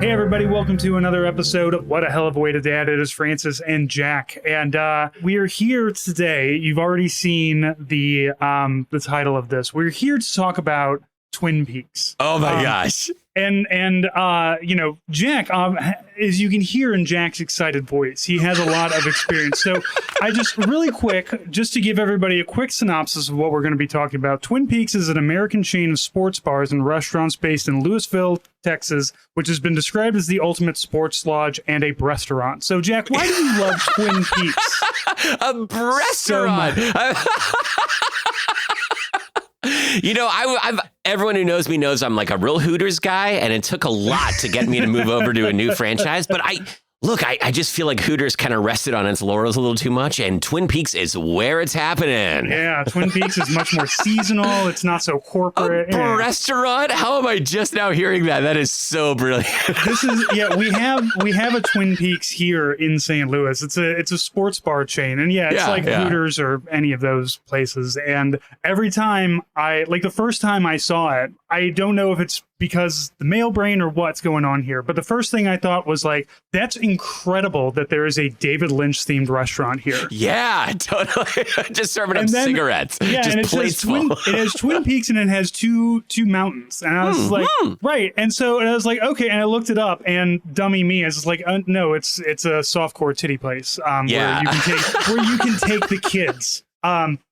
Hey everybody, welcome to another episode of What a Hell of a Way to Dad. It is Francis and Jack, and we are here today. You've already seen the title of this. We're here to talk about Twin Peaks. Oh my gosh. And you know, Jack, as you can hear in Jack's excited voice, he has a lot of experience. So I just really quick, just to give everybody a quick synopsis of what we're going to be talking about. Twin Peaks is an American chain of sports bars and restaurants based in Lewisville, Texas, which has been described as the ultimate sports lodge and a restaurant. So Jack, why do you love Twin Peaks? A restaurant. You know, I've everyone who knows me knows I'm like a real Hooters guy, and it took a lot to get me to move over to a new franchise. But I just feel like Hooters kind of rested on its laurels a little too much, and Twin Peaks is where it's happening. Yeah, Twin Peaks is much more seasonal. It's not so corporate. A restaurant? How am I just now hearing that? That is so brilliant. We have a Twin Peaks here in St. Louis. It's a sports bar chain, and it's like Hooters or any of those places. And every time the first time I saw it, I don't know if it's because the male brain or what's going on here, but the first thing I thought was like, that's incredible that there is a David Lynch themed restaurant here. Yeah, totally. Just serving up cigarettes. Yeah, just and it has Twin Peaks and it has two mountains. And I was like, right. And I was like, okay. And I looked it up, and dummy me, I was like, no, it's a softcore titty place where you can take the kids.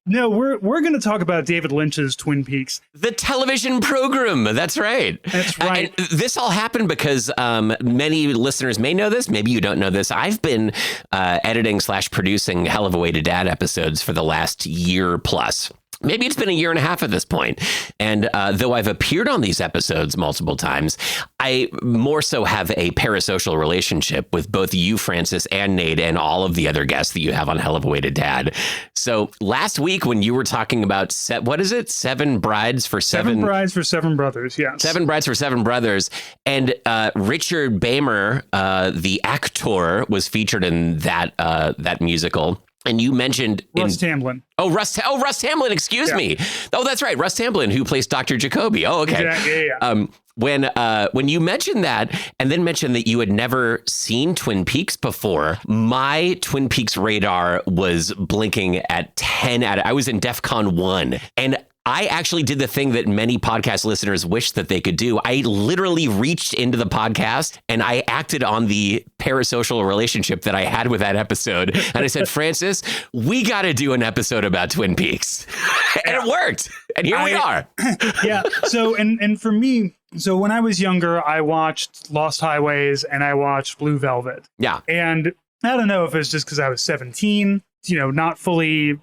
No, we're going to talk about David Lynch's Twin Peaks. The television program. That's right. That's right. And this all happened because many listeners may know this. Maybe you don't know this. I've been editing/producing Hell of a Way to Dad episodes for the last year plus. Maybe it's been a year and a half at this point. And though I've appeared on these episodes multiple times, I more so have a parasocial relationship with both you, Francis, and Nate, and all of the other guests that you have on Hell of a Way to Dad. So last week when you were talking about, what is it? Seven Brides for Seven Brothers, yes. Seven Brides for Seven Brothers. And Richard Bamer, the actor, was featured in that musical. And you mentioned Russ Tamblyn. Russ Tamblyn. Excuse me. Oh, that's right. Russ Tamblyn, who plays Dr. Jacoby. Oh, okay. Yeah. When you mentioned that, and then mentioned that you had never seen Twin Peaks before, my Twin Peaks radar was blinking at 10 I was in DEFCON 1, and I actually did the thing that many podcast listeners wish that they could do. I literally reached into the podcast and I acted on the parasocial relationship that I had with that episode. And I said, Francis, we got to do an episode about Twin Peaks. And it worked. And here we are. Yeah. So, and for me, so when I was younger, I watched Lost Highways and I watched Blue Velvet. Yeah. And I don't know if it's just because I was 17. You know, not fully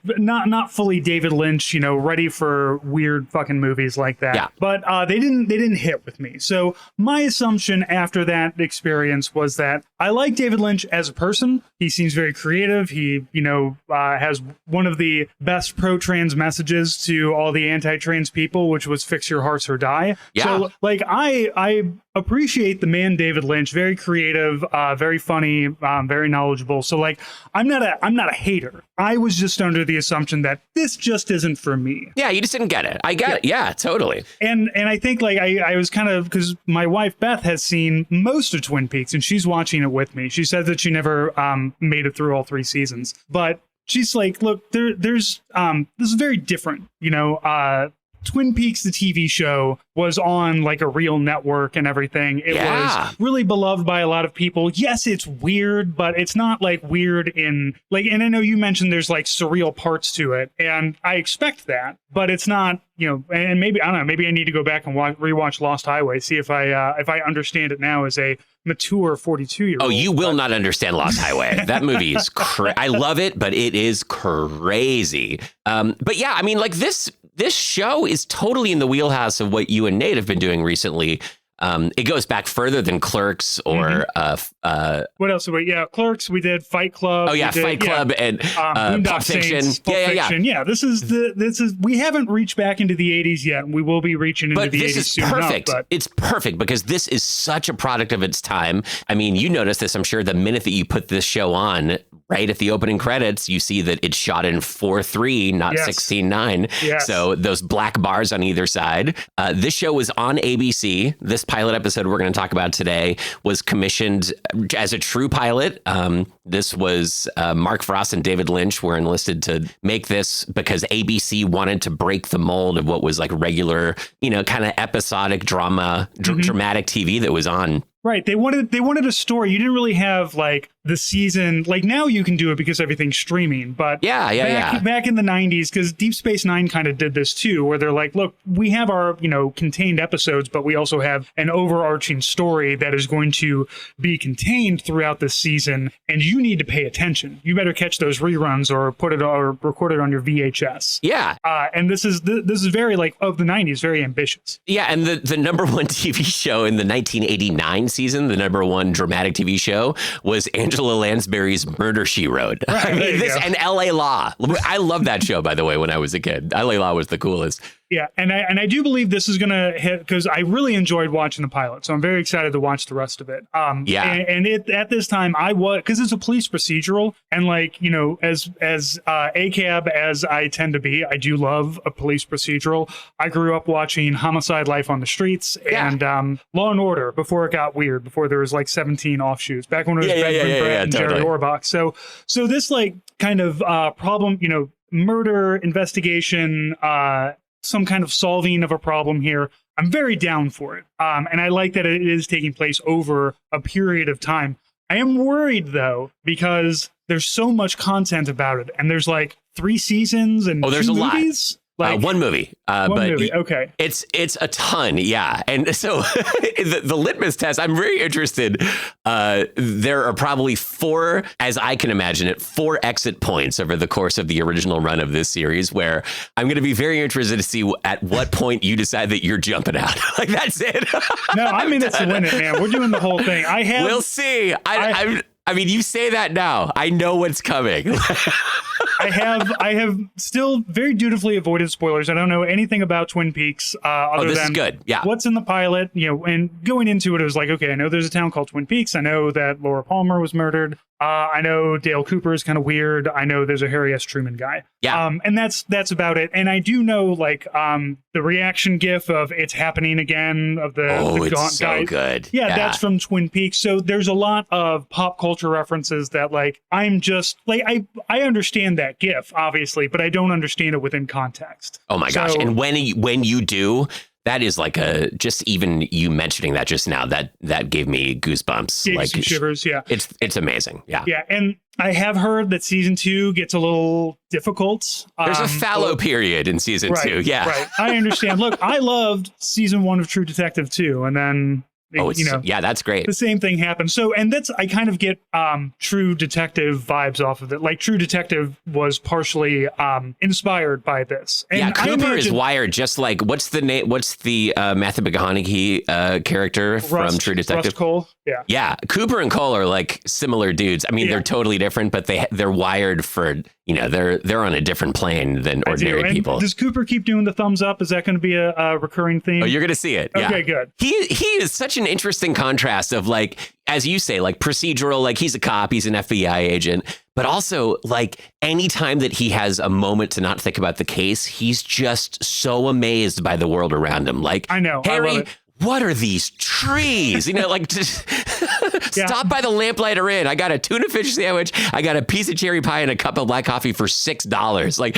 David Lynch, you know, ready for weird fucking movies like that. Yeah. But they didn't hit with me. So my assumption after that experience was that I like David Lynch as a person. He seems very creative. He, you know, has one of the best pro-trans messages to all the anti-trans people, which was "Fix your hearts or die." Yeah. So like I appreciate the man David Lynch. Very creative, very funny, very knowledgeable. So like I'm not a hater. I was just under the assumption that this just isn't for me. Yeah, you just didn't get it. I get it. Yeah, totally. And I think like I was kind of, because my wife Beth has seen most of Twin Peaks and she's watching it with me. She said that she never made it through all 3 seasons, but she's like, look, there's this is very different, you know. Twin Peaks, the TV show, was on like a real network and everything. It was really beloved by a lot of people. Yes, it's weird, but it's not like weird in like, and I know you mentioned there's like surreal parts to it, and I expect that, but it's not, you know, and maybe, I don't know, maybe I need to go back and rewatch Lost Highway, see if I understand it now as a mature 42-year-old. Oh, you will not understand Lost Highway. That movie is I love it, but it is crazy. But yeah, I mean, like this this show is totally in the wheelhouse of what you and Nate have been doing recently. It goes back further than Clerks or what else? Yeah, Clerks. We did Fight Club. Oh yeah, Fight Club and Pulp Fiction. Yeah. This is. We haven't reached back into the '80s yet, and we will be reaching into the '80s soon. Perfect. Enough, it's perfect because this is such a product of its time. I mean, you noticed this, I'm sure, the minute that you put this show on. Right at the opening credits, you see that it's shot in 4:3, not 16:9. Yes. So those black bars on either side. This show was on ABC. This pilot episode we're going to talk about today was commissioned as a true pilot. This was Mark Frost and David Lynch were enlisted to make this because ABC wanted to break the mold of what was like regular, kind of episodic drama, dramatic TV that was on. Right. They wanted a story. You didn't really have like the season. Like now you can do it because everything's streaming. But back in the 90s, because Deep Space Nine kind of did this too, where they're like, look, we have our, contained episodes, but we also have an overarching story that is going to be contained throughout the season. And you need to pay attention. You better catch those reruns or record it on your VHS. Yeah. And this is very like of the 90s, very ambitious. Yeah. And the number one TV show in the 1989 season, the number one dramatic TV show was Angela Lansbury's Murder, She Wrote. Right, I mean, and LA Law. I love that show, by the way, when I was a kid. LA Law was the coolest. Yeah, and I do believe this is going to hit because I really enjoyed watching the pilot, so I'm very excited to watch the rest of it. And at this time I was, because it's a police procedural, and like as ACAB as I tend to be, I do love a police procedural. I grew up watching Homicide: Life on the Streets and Law and Order before it got weird, before there was like 17 offshoots, back when it was Ben Brett and Jerry Orbach. So this like kind of problem, murder investigation. Some kind of solving of a problem here. I'm very down for it. And I like that it is taking place over a period of time. I am worried, though, because there's so much content about it. And there's like 3 seasons and there's two a movies. Like one movie, but okay, it's a ton, yeah. And so the litmus test, I'm very interested. There are probably 4, as I can imagine it, 4 exit points over the course of the original run of this series, where I'm going to be very interested to see at what point you decide that you're jumping out. Like that's it. No, I'm in it to win it, man. We're doing the whole thing. We'll see. I mean, you say that now. I know what's coming. I have still very dutifully avoided spoilers. I don't know anything about Twin Peaks other than is good. Yeah. What's in the pilot, and going into it was like, okay, I know there's a town called Twin Peaks. I know that Laura Palmer was murdered. I know Dale Cooper is kind of weird. I know there's a Harry S. Truman guy. Yeah. And that's about it. And I do know like the reaction gif of "It's happening again" of the it's gaunt so guy. good. Yeah, that's from Twin Peaks. So there's a lot of pop culture references that like I'm just like I understand that gif obviously, but I don't understand it within context. Oh my gosh! And when you do. That is like just even you mentioning that just now, that gave me goosebumps. Gave like some shivers, yeah. It's amazing. Yeah. Yeah. And I have heard that season 2 gets a little difficult. There's a fallow period in season 2. Yeah. Right. I understand. Look, I loved season 1 of True Detective 2, and then that's great. The same thing happened. So, and I kind of get True Detective vibes off of it. Like True Detective was partially inspired by this. And Cooper is wired just like what's the name? What's the Matthew McConaughey character from True Detective? Rust Cole. Yeah. Yeah. Cooper and Cole are like similar dudes. I mean, they're totally different, but they're wired for they're on a different plane than ordinary people. Does Cooper keep doing the thumbs up? Is that going to be a recurring theme? Oh, you're going to see it. Okay, yeah. good. He is such an interesting contrast of like, as you say, like procedural, like he's a cop, he's an FBI agent, but also like anytime that he has a moment to not think about the case, he's just so amazed by the world around him. Like, I know, Harry, I love it. What are these trees? Like just stop by the Lamplighter Inn. I got a tuna fish sandwich. I got a piece of cherry pie and a cup of black coffee for $6. Like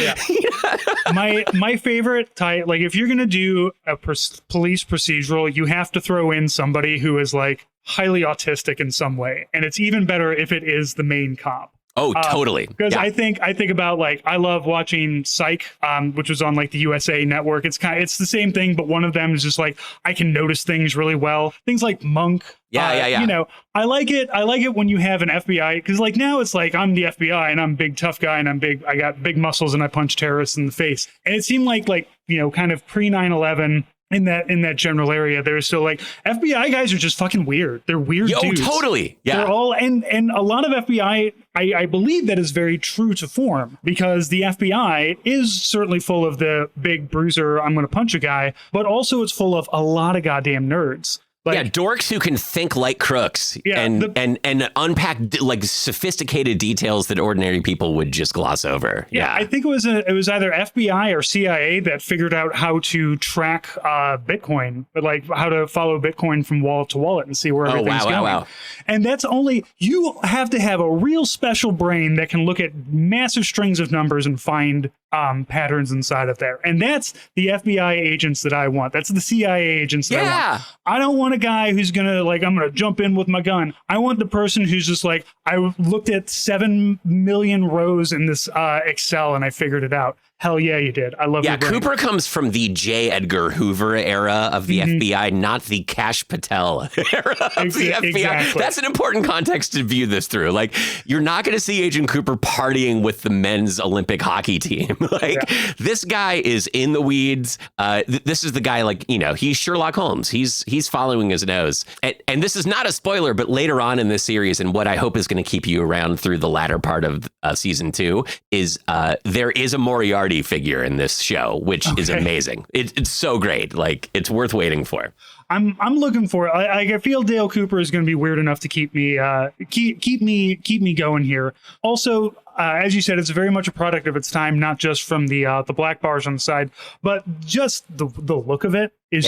my favorite type, like if you're going to do a police procedural, you have to throw in somebody who is like highly autistic in some way. And it's even better if it is the main cop. Oh, totally. Because I think about like I love watching Psych, which was on like the USA Network. It's the same thing, but one of them is just like I can notice things really well. Things like Monk. Yeah. You know, I like it. I like it when you have an FBI, because like now it's like I'm the FBI and I'm a big tough guy and I'm big. I got big muscles and I punch terrorists in the face. And it seemed like you know, kind of pre 9/11. In that general area, there's still like FBI guys are just fucking weird. They're weird dudes. Totally. Yeah. They're all and a lot of FBI. I believe that is very true to form, because the FBI is certainly full of the big bruiser, I'm going to punch a guy, but also it's full of a lot of goddamn nerds. Like, dorks who can think like crooks and unpack like sophisticated details that ordinary people would just gloss over. Yeah. I think it was either FBI or CIA that figured out how to track Bitcoin, but like how to follow Bitcoin from wallet to wallet and see where everything's going. Wow. And that's only, you have to have a real special brain that can look at massive strings of numbers and find patterns inside of there. And that's the FBI agents that I want. That's the CIA agents that I want. I don't want a guy who's gonna like, I'm gonna jump in with my gun. I want the person who's just like, I looked at 7 million rows in this Excel and I figured it out. Hell yeah, you did. I love your brain. Cooper comes from the J. Edgar Hoover era of the FBI, not the Kash Patel era of the FBI. Exactly. That's an important context to view this through. Like, you're not going to see Agent Cooper partying with the men's Olympic hockey team. This guy is in the weeds. This is the guy, like, you know, he's Sherlock Holmes. He's following his nose. And this is not a spoiler, but later on in this series, and what I hope is going to keep you around through the latter part of season 2, is there is a Moriarty figure in this show, which is amazing. It's so great. Like, it's worth waiting for. I'm looking for it. I feel Dale Cooper is going to be weird enough to keep me going here. Also, as you said, it's very much a product of its time, not just from the black bars on the side, but just the look of it is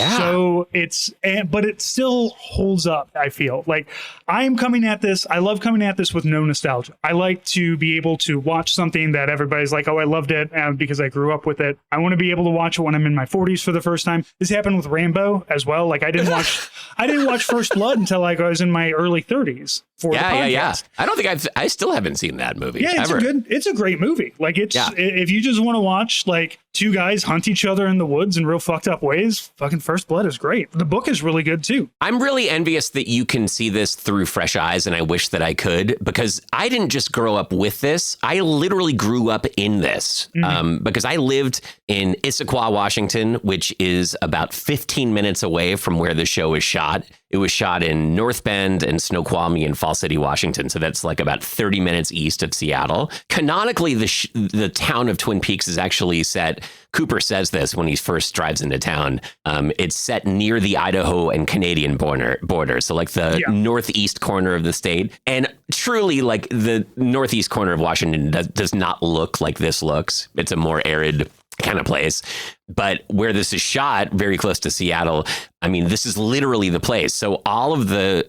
but it still holds up. I feel like I'm coming at this. I love coming at this with no nostalgia. I like to be able to watch something that everybody's like, oh, I loved it because I grew up with it. I want to be able to watch it when I'm in my 40s for the first time. This happened with Rambo as well. Like I didn't watch First Blood until like I was in my early 30s. I don't think I still haven't seen that movie. Yeah, it's a great movie. Like if you just want to watch like two guys hunt each other in the woods in real fucked up ways, fucking First Blood is great. The book is really good too. I'm really envious that you can see this through fresh eyes, and I wish that I could, because I didn't just grow up with this. I literally grew up in this because I lived in Issaquah, Washington, which is about 15 minutes away from where the show is shot. It was shot in North Bend and Snoqualmie and Fall City, Washington. So that's like about 30 minutes east of Seattle. Canonically, the town of Twin Peaks is actually set, Cooper says this when he first drives into town, it's set near the Idaho and Canadian border. So like the northeast corner of the state. And truly, like the northeast corner of Washington does not look like this looks. It's a more arid kind of place. But where this is shot, very close to Seattle, I mean, this is literally the place. So all of the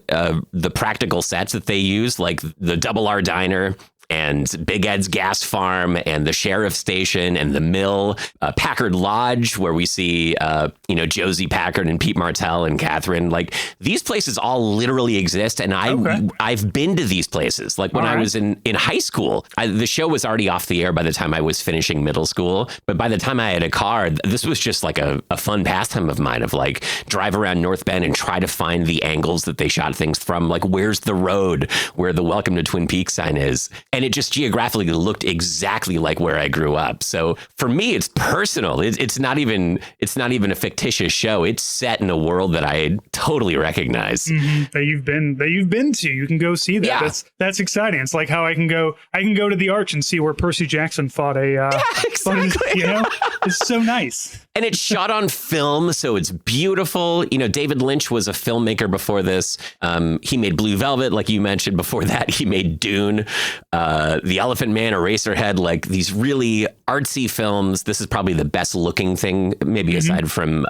practical sets that they use, like the Double R Diner and Big Ed's Gas Farm and the Sheriff's Station and the Mill, Packard Lodge, where we see, Josie Packard and Pete Martell and Catherine, like these places all literally exist. And I've been to these places. Like when I was in high school, the show was already off the air by the time I was finishing middle school. But by the time I had a car, this was just like a fun pastime of mine of like drive around North Bend and try to find the angles that they shot things from. Like, where's the road where the Welcome to Twin Peaks sign is? And it just geographically looked exactly like where I grew up. So for me, it's personal. It's not even a fictitious show. It's set in a world that I totally recognize. That you've been to. You can go see that. Yeah. That's exciting. It's like how I can go to the Arch and see where Percy Jackson fought exactly. It's so nice. And it's shot on film, so it's beautiful. You know, David Lynch was a filmmaker before this. He made Blue Velvet, like you mentioned. Before that, he made Dune, The Elephant Man, Eraserhead, like these really artsy films. This is probably the best looking thing, maybe aside from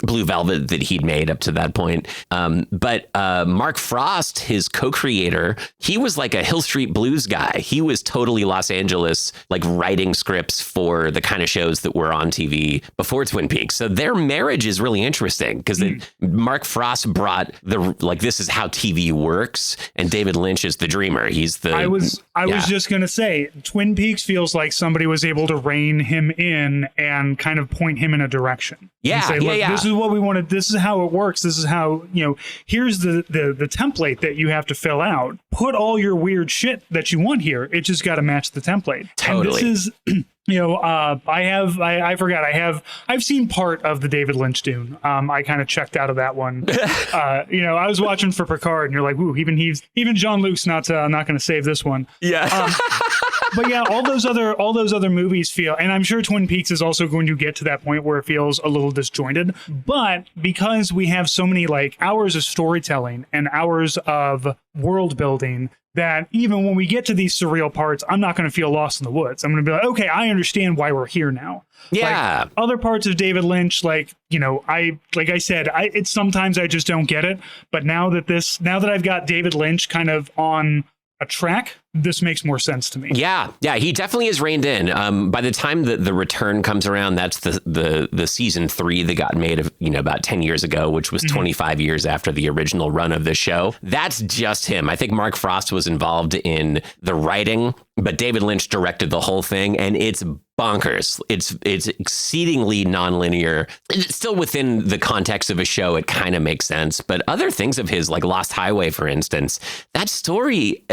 Blue Velvet, that he'd made up to that point. But Mark Frost, his co-creator, he was like a Hill Street Blues guy. He was totally Los Angeles, like writing scripts for the kind of shows that were on TV before Twin Peaks. So their marriage is really interesting because Mark Frost brought this is how TV works, and David Lynch is the dreamer. He's the. I I was just going to say, Twin Peaks feels like somebody was able to rein him in and kind of point him in a direction. Yeah, and say, look, this is what we wanted. This is how it works. This is how, here's the template that you have to fill out. Put all your weird shit that you want here. It just got to match the template. Totally. And this is... I've seen part of the David Lynch Dune. I kind of checked out of that one. I was watching for Picard, and you're like, ooh, even Jean-Luc's not going to save this one. Yeah. But yeah, all those other movies feel, and I'm sure Twin Peaks is also going to get to that point where it feels a little disjointed. But because we have so many like hours of storytelling and hours of world building, that even when we get to these surreal parts, I'm not going to feel lost in the woods. I'm going to be like, okay, I understand why we're here now. Yeah. Like, other parts of David Lynch, it's sometimes I just don't get it. But now that I've got David Lynch kind of on a track, this makes more sense to me. Yeah, he definitely is reined in. By the time the return comes around, that's the season 3 that got made of about 10 years ago, which was 25 years after the original run of the show. That's just him. I think Mark Frost was involved in the writing, but David Lynch directed the whole thing, and it's bonkers. It's exceedingly nonlinear. It's still within the context of a show. It kind of makes sense, but other things of his, like Lost Highway, for instance, that story,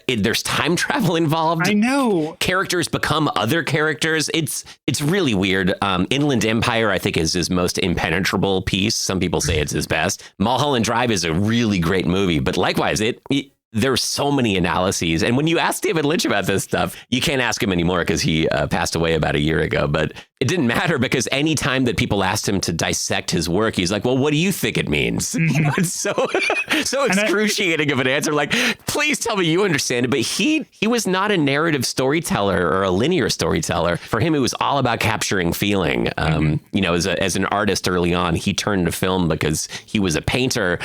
there's time travel involved. I know. Characters become other characters. It's really weird. Inland Empire, I think, is his most impenetrable piece. Some people say it's his best. Mulholland Drive is a really great movie, but likewise, there's so many analyses. And when you ask David Lynch about this stuff, you can't ask him anymore because he passed away about a year ago. But it didn't matter, because any time that people asked him to dissect his work, he's like, well, what do you think it means? It's so excruciating of an answer. Like, please tell me you understand it. But he was not a narrative storyteller or a linear storyteller. For him, it was all about capturing feeling. As an artist early on, he turned to film because he was a painter.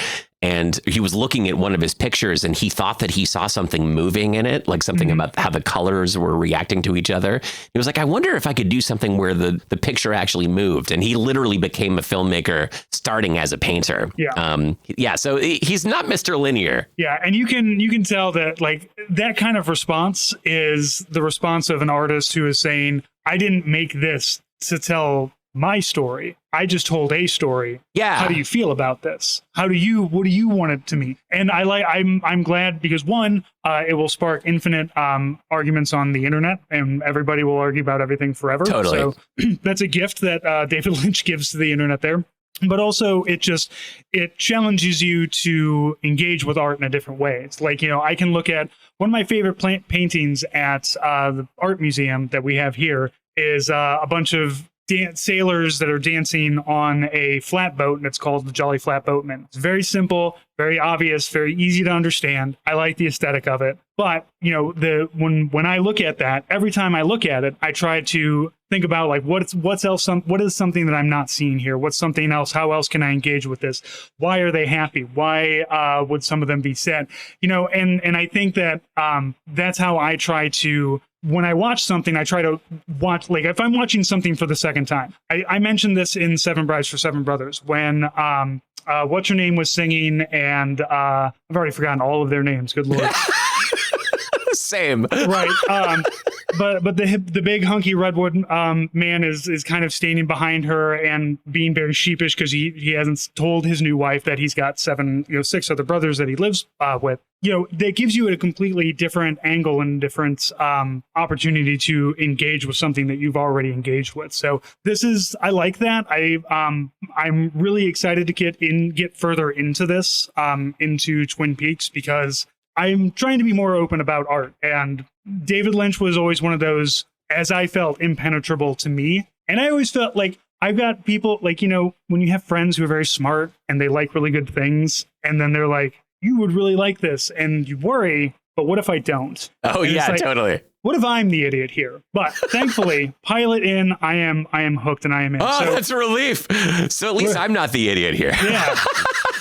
And he was looking at one of his pictures, and he thought that he saw something moving in it, like something about how the colors were reacting to each other. He was like, I wonder if I could do something where the picture actually moved. And he literally became a filmmaker starting as a painter. Yeah. So he's not Mr. Linear. Yeah. And you can tell that like that kind of response is the response of an artist who is saying, I didn't make this to tell my story. I just told a story. Yeah. How do you feel about this? What do you want it to mean? And I'm glad, because one, it will spark infinite arguments on the internet, and everybody will argue about everything forever. Totally. So that's a gift that David Lynch gives to the internet there. But also it challenges you to engage with art in a different way. It's like, I can look at one of my favorite paintings at the art museum that we have here is a bunch of sailors that are dancing on a flatboat, and it's called the Jolly Flatboatman. It's very simple, very obvious, very easy to understand. I like the aesthetic of it. But, when I look at that, every time I look at it, I try to think about like what is something that I'm not seeing here? What's something else? How else can I engage with this? Why are they happy? Why would some of them be sad? And I think that that's how I try to, when I watch something, I try to watch, like if I'm watching something for the second time. I mentioned this in Seven Brides for Seven Brothers when what's her name was singing, and I've already forgotten all of their names. Good Lord. Same. Right. But the big hunky redwood man is kind of standing behind her and being very sheepish because he hasn't told his new wife that he's got 6 other brothers that he lives with. That gives you a completely different angle and different opportunity to engage with something that you've already engaged with. So I like that. I'm really excited to get further into this, into Twin Peaks, because I'm trying to be more open about art. And David Lynch was always one of those, as I felt, impenetrable to me. And I always felt like I've got people like, when you have friends who are very smart and they like really good things, and then they're like, you would really like this, and you worry, but what if I don't? Oh, and yeah, totally. What if I'm the idiot here? But thankfully, pilot in, I am hooked and I am in. Oh, that's a relief. So at least I'm not the idiot here. Yeah.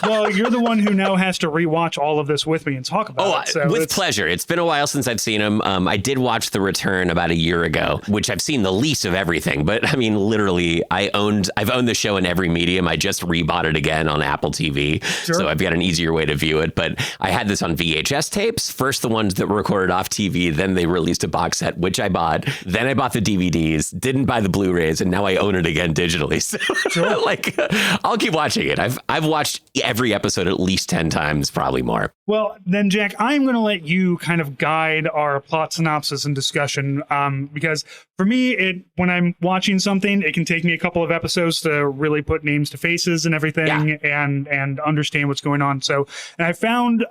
Well, you're the one who now has to rewatch all of this with me and talk about it. So with pleasure. It's been a while since I've seen them. I did watch The Return about a year ago, which I've seen the least of everything. But I mean, literally, I've owned the show in every medium. I just rebought it again on Apple TV. Sure. So I've got an easier way to view it. But I had this on VHS tapes, first the ones that were recorded off TV. Then they released a box set, which I bought. Then I bought the DVDs, didn't buy the Blu-rays, and now I own it again digitally. So sure. Like, I'll keep watching it. I've watched every episode at least 10 times, probably more. Well, then, Jack, I'm going to let you kind of guide our plot synopsis and discussion, because for me, when I'm watching something, it can take me a couple of episodes to really put names to faces and everything, and understand what's going on. So, and I found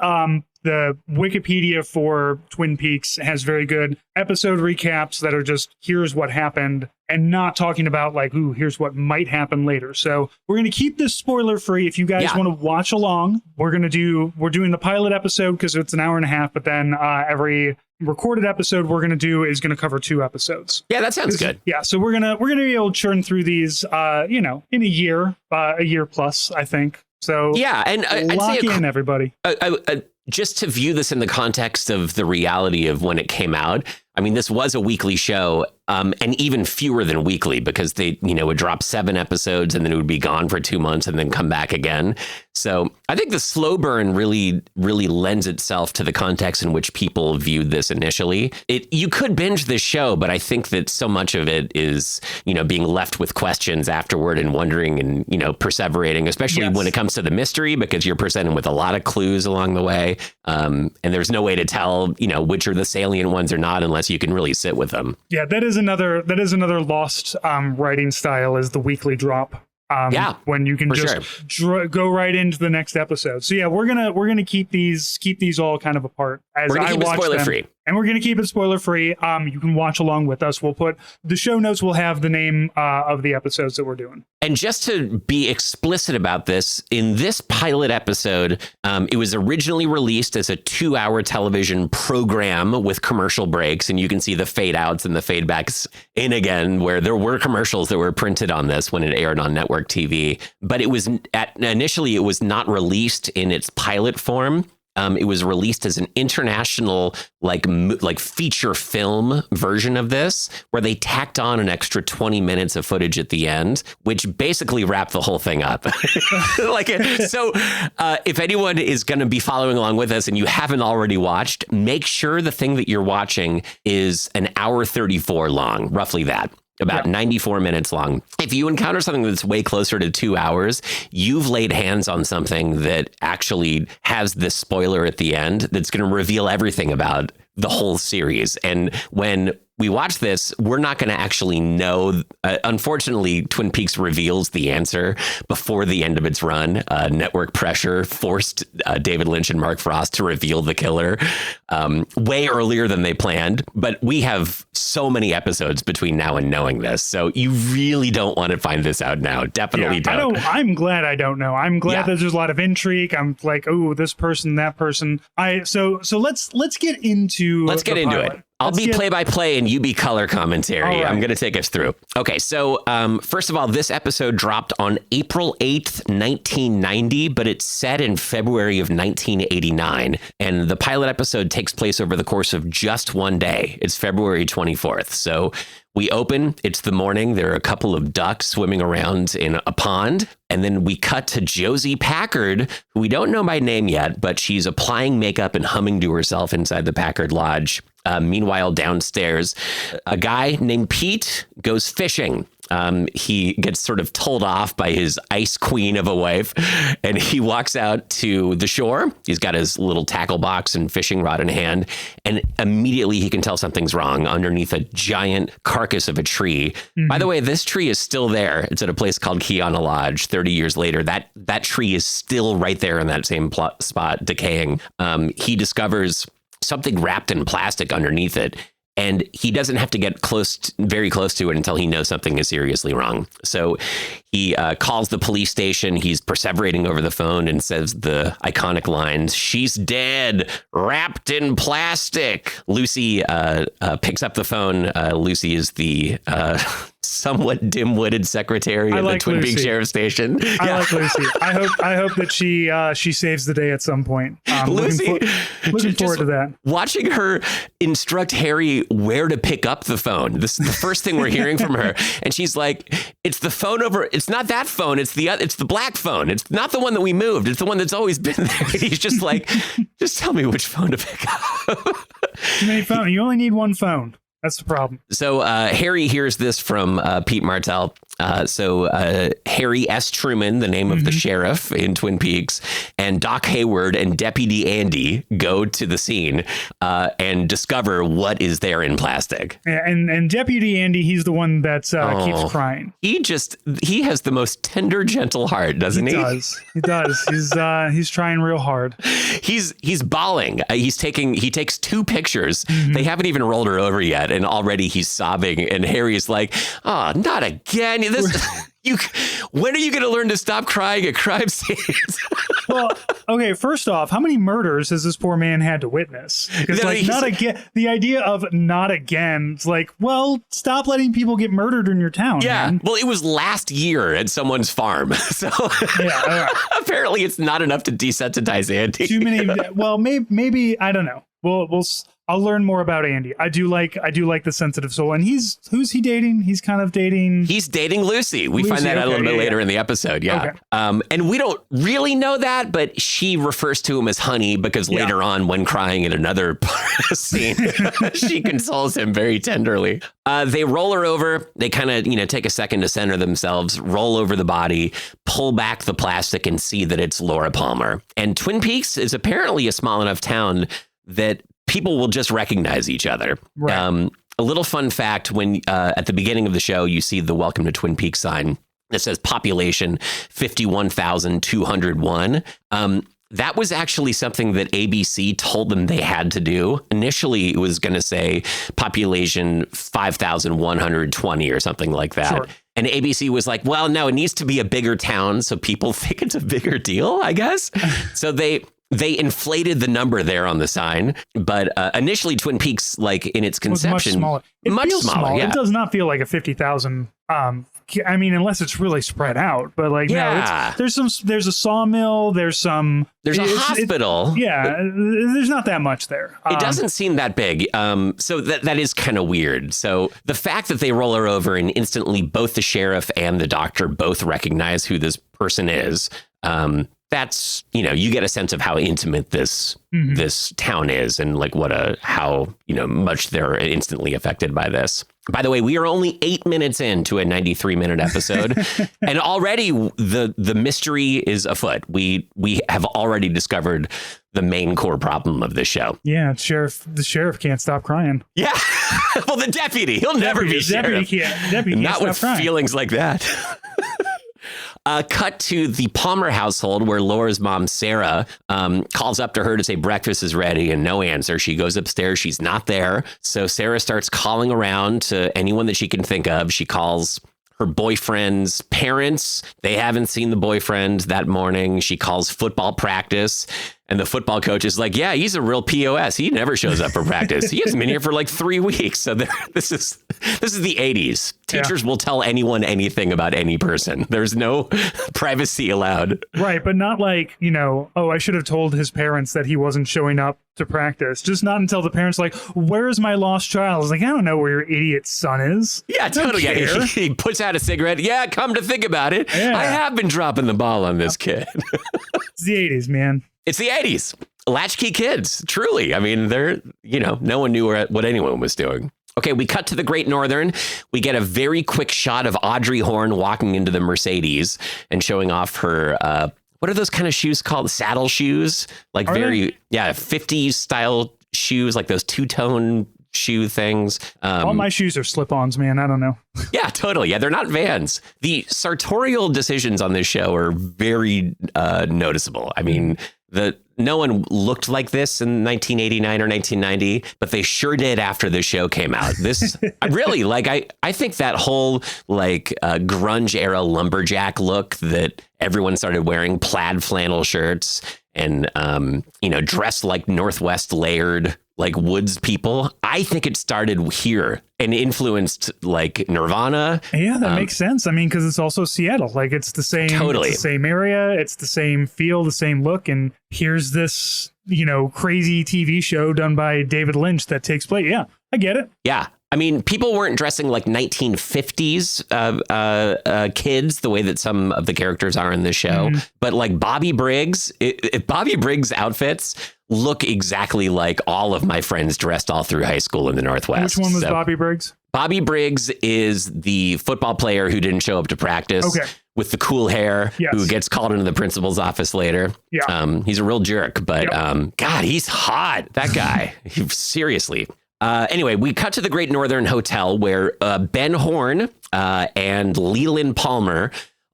the Wikipedia for Twin Peaks has very good episode recaps that are just, here's what happened, and not talking about like, ooh, here's what might happen later. So we're going to keep this spoiler free. If you guys want to watch along, we're doing the pilot episode because it's an hour and a half, but then every recorded episode we're going to do is going to cover 2 episodes. Yeah, that sounds good. Yeah. So we're going to be able to churn through these, in a year plus, I think. So yeah. And lock in, everybody. Just to view this in the context of the reality of when it came out, I mean, this was a weekly show, and even fewer than weekly because they, would drop 7 episodes and then it would be gone for 2 months and then come back again. So I think the slow burn really, really lends itself to the context in which people viewed this initially. You could binge this show, but I think that so much of it is, being left with questions afterward and wondering and, perseverating, especially when it comes to the mystery, because you're presented with a lot of clues along the way. And there's no way to tell, which are the salient ones or not, unless you can really sit with them. Yeah, that is another lost writing style, is the weekly drop. When you can just go right into the next episode. So yeah, we're gonna keep these all kind of apart as we're gonna keep it spoiler free. And we're going to keep it spoiler free. You can watch along with us. We'll put the show notes. Will have the name of the episodes that we're doing. And just to be explicit about this, in this pilot episode, it was originally released as a 2-hour television program with commercial breaks. And you can see the fade outs and the fade backs in again, where there were commercials that were printed on this when it aired on network TV. But initially, it was not released in its pilot form. It was released as an international like feature film version of this, where they tacked on an extra 20 minutes of footage at the end, which basically wrapped the whole thing up. If anyone is going to be following along with us and you haven't already watched, make sure the thing that you're watching is an hour 34 long, roughly that. About 94 minutes long. If you encounter something that's way closer to 2 hours, you've laid hands on something that actually has this spoiler at the end that's going to reveal everything about the whole series. And when we watch this, we're not going to actually know. Unfortunately, Twin Peaks reveals the answer before the end of its run. Network pressure forced David Lynch and Mark Frost to reveal the killer way earlier than they planned. But we have so many episodes between now and knowing this. So you really don't want to find this out now. Definitely don't. I'm glad I don't know. I'm glad that there's a lot of intrigue. I'm like, oh, this person, that person. So let's get into it. I'll be play-by-play and you be color commentary. Right. I'm going to take us through. Okay, so first of all, this episode dropped on April 8th, 1990, but it's set in February of 1989. And the pilot episode takes place over the course of just one day. It's February 24th. So we open, it's the morning. There are a couple of ducks swimming around in a pond. And then we cut to Josie Packard, who we don't know by name yet, but she's applying makeup and humming to herself inside the Packard Lodge. Meanwhile, downstairs, a guy named Pete goes fishing. He gets sort of told off by his ice queen of a wife, and he walks out to the shore. He's got his little tackle box and fishing rod in hand, and immediately he can tell something's wrong underneath a giant carcass of a tree. Mm-hmm. By the way, this tree is still there. It's at a place called Kiana Lodge. 30 years later, that tree is still right there in that same spot, decaying. He discovers something wrapped in plastic underneath it. And he doesn't have to get very close to it until he knows something is seriously wrong. So he calls the police station. He's perseverating over the phone and says the iconic lines, "She's dead, wrapped in plastic." Lucy picks up the phone. Lucy is the somewhat dim-witted secretary of the Twin Peaks Sheriff Station. I like Lucy. I hope that she saves the day at some point. Lucy, looking forward to that. Watching her instruct Harry where to pick up the phone. This is the first thing we're hearing from her, and she's like, "It's the phone over. It's not that phone. It's the black phone. It's not the one that we moved. It's the one that's always been there." He's just like, "Just tell me which phone to pick up." Too many phones. You only need one phone. That's the problem. So Harry hears this from Pete Martell. Harry S. Truman, the name of the sheriff in Twin Peaks, and Doc Hayward and Deputy Andy go to the scene and discover what is there in plastic. Yeah, and Deputy Andy, he's the one that keeps crying. He has the most tender, gentle heart, doesn't he? He does. He's trying real hard. He's bawling. He takes 2 pictures. They haven't even rolled her over yet, and already he's sobbing. And Harry's like, "Oh, not again! When are you going to learn to stop crying at crime scenes?" Well, okay, first off, how many murders has this poor man had to witness? Because not again. The idea of not again, it's like, well, stop letting people get murdered in your town. Yeah. Man. Well, it was last year at someone's farm. So apparently it's not enough to desensitize Andy. Too many. Well, maybe I don't know. I'll learn more about Andy. I do like the sensitive soul. And who's he dating? He's kind of dating. He's dating Lucy. We find that out a little bit later in the episode. Yeah. Okay. And we don't really know that, but she refers to him as honey because later on, when crying in another scene, she consoles him very tenderly. They roll her over. They kind of, take a second to center themselves, roll over the body, pull back the plastic and see that it's Laura Palmer. And Twin Peaks is apparently a small enough town that people will just recognize each other. Right. A little fun fact, when at the beginning of the show, you see the Welcome to Twin Peaks sign that says population 51,201. That was actually something that ABC told them they had to do. Initially, it was going to say population 5,120 or something like that. Sure. And ABC was like, well, no, it needs to be a bigger town so people think it's a bigger deal, I guess. So they inflated the number there on the sign, but initially Twin Peaks, like in its conception, much smaller. Yeah. It does not feel like a 50,000. I mean, unless it's really spread out, but no, there's a sawmill. There's a hospital. There's not that much there. It doesn't seem that big. So that is kind of weird. So the fact that they roll her over and instantly both the sheriff and the doctor both recognize who this person is. That's, you get a sense of how intimate this town is and like how much they're instantly affected by this. By the way, we are only 8 minutes into a 93-minute episode, and already the mystery is afoot. We have already discovered the main core problem of this show. Yeah, the sheriff can't stop crying. Yeah, well, the deputy, he'll never be sheriff. Deputy can't not with crying. Feelings like that. Cut to the Palmer household where Laura's mom, Sarah, calls up to her to say breakfast is ready and no answer. She goes upstairs. She's not there. So Sarah starts calling around to anyone that she can think of. She calls her boyfriend's parents. They haven't seen the boyfriend that morning. She calls football practice. And the football coach is like, yeah, he's a real POS. He never shows up for practice. He hasn't been here for like 3 weeks. So this is the 80s. Teachers will tell anyone anything about any person. There's no privacy allowed. Right. But not like, I should have told his parents that he wasn't showing up to practice. Just not until the parents like, where's my lost child? I was like, I don't know where your idiot son is. Yeah, totally. He puts out a cigarette. Yeah, come to think about it. Yeah. I have been dropping the ball on this kid. It's the 80s, man. It's the 80s. Latchkey kids, truly. I mean, they're, no one knew what anyone was doing. Okay, we cut to the Great Northern. We get a very quick shot of Audrey Horne walking into the Mercedes and showing off her, what are those kind of shoes called? Saddle shoes? Like 50s style shoes, like those two-tone shoe things. All my shoes are slip-ons, man. I don't know. Yeah, totally. Yeah, they're not Vans. The sartorial decisions on this show are very noticeable. I mean, no one looked like this in 1989 or 1990, but they sure did after the show came out. This really, I think that whole grunge era lumberjack look that everyone started wearing plaid flannel shirts and dressed like Northwest layered like woods people. I think it started here and influenced like Nirvana. Yeah, that makes sense. I mean, because it's also Seattle. Like it's the same, Totally. it's the same area. It's the same feel, the same look. And here's this, crazy TV show done by David Lynch that takes place. Yeah, I get it. Yeah. I mean, people weren't dressing like 1950s kids the way that some of the characters are in the show. But like Bobby Briggs, if Bobby Briggs outfits look exactly like all of my friends dressed all through high school in the Northwest. Which one was Bobby Briggs? Bobby Briggs is the football player who didn't show up to practice with the cool hair, who gets called into the principal's office later. Yeah. He's a real jerk, but God, he's hot. That guy. Seriously. Anyway, we cut to the Great Northern Hotel where Ben Horn and Leland Palmer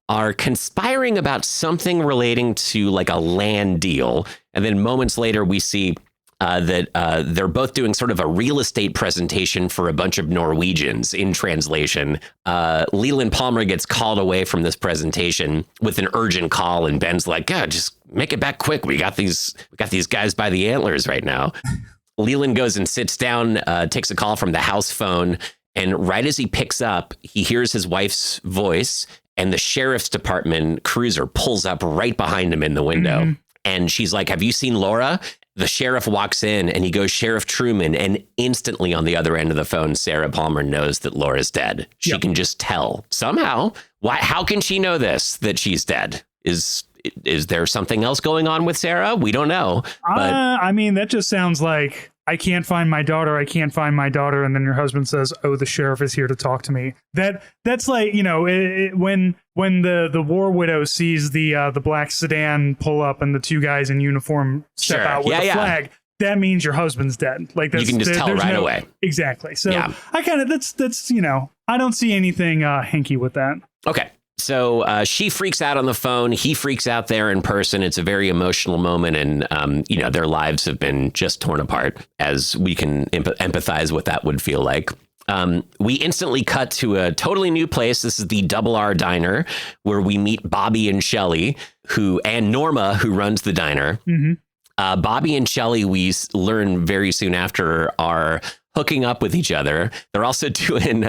are conspiring about something relating to like a land deal. And then moments later, we see that they're both doing sort of a real estate presentation for a bunch of Norwegians. In translation, Leland Palmer gets called away from this presentation with an urgent call. And Ben's like, God, just make it back quick. We got these guys by the antlers right now. Leland goes and sits down, takes a call from the house phone. And right as he picks up, he hears his wife's voice and the sheriff's department cruiser pulls up right behind him in the window. And she's like, have you seen Laura? The sheriff walks in and he goes, Sheriff Truman. And instantly on the other end of the phone, Sarah Palmer knows that Laura's dead. She can just tell somehow. Why? How can she know this, that she's dead? Is there something else going on with Sarah? We don't know. But I mean, that just sounds like, I can't find my daughter. I can't find my daughter. And then your husband says, oh, the sheriff is here to talk to me. That's like, when the war widow sees the black sedan pull up and the two guys in uniform step out with the flag, that means your husband's dead. Like that's, you can just tell right away. Exactly. So I kind of, that's, I don't see anything hinky with that. Okay. So she freaks out on the phone. He freaks out there in person. It's a very emotional moment. And, their lives have been just torn apart, as we can empathize what that would feel like. We instantly cut to a totally new place. This is the Double R Diner, where we meet Bobby and Shelley, and Norma, who runs the diner. Bobby and Shelley, we learn very soon after, are hooking up with each other. They're also doing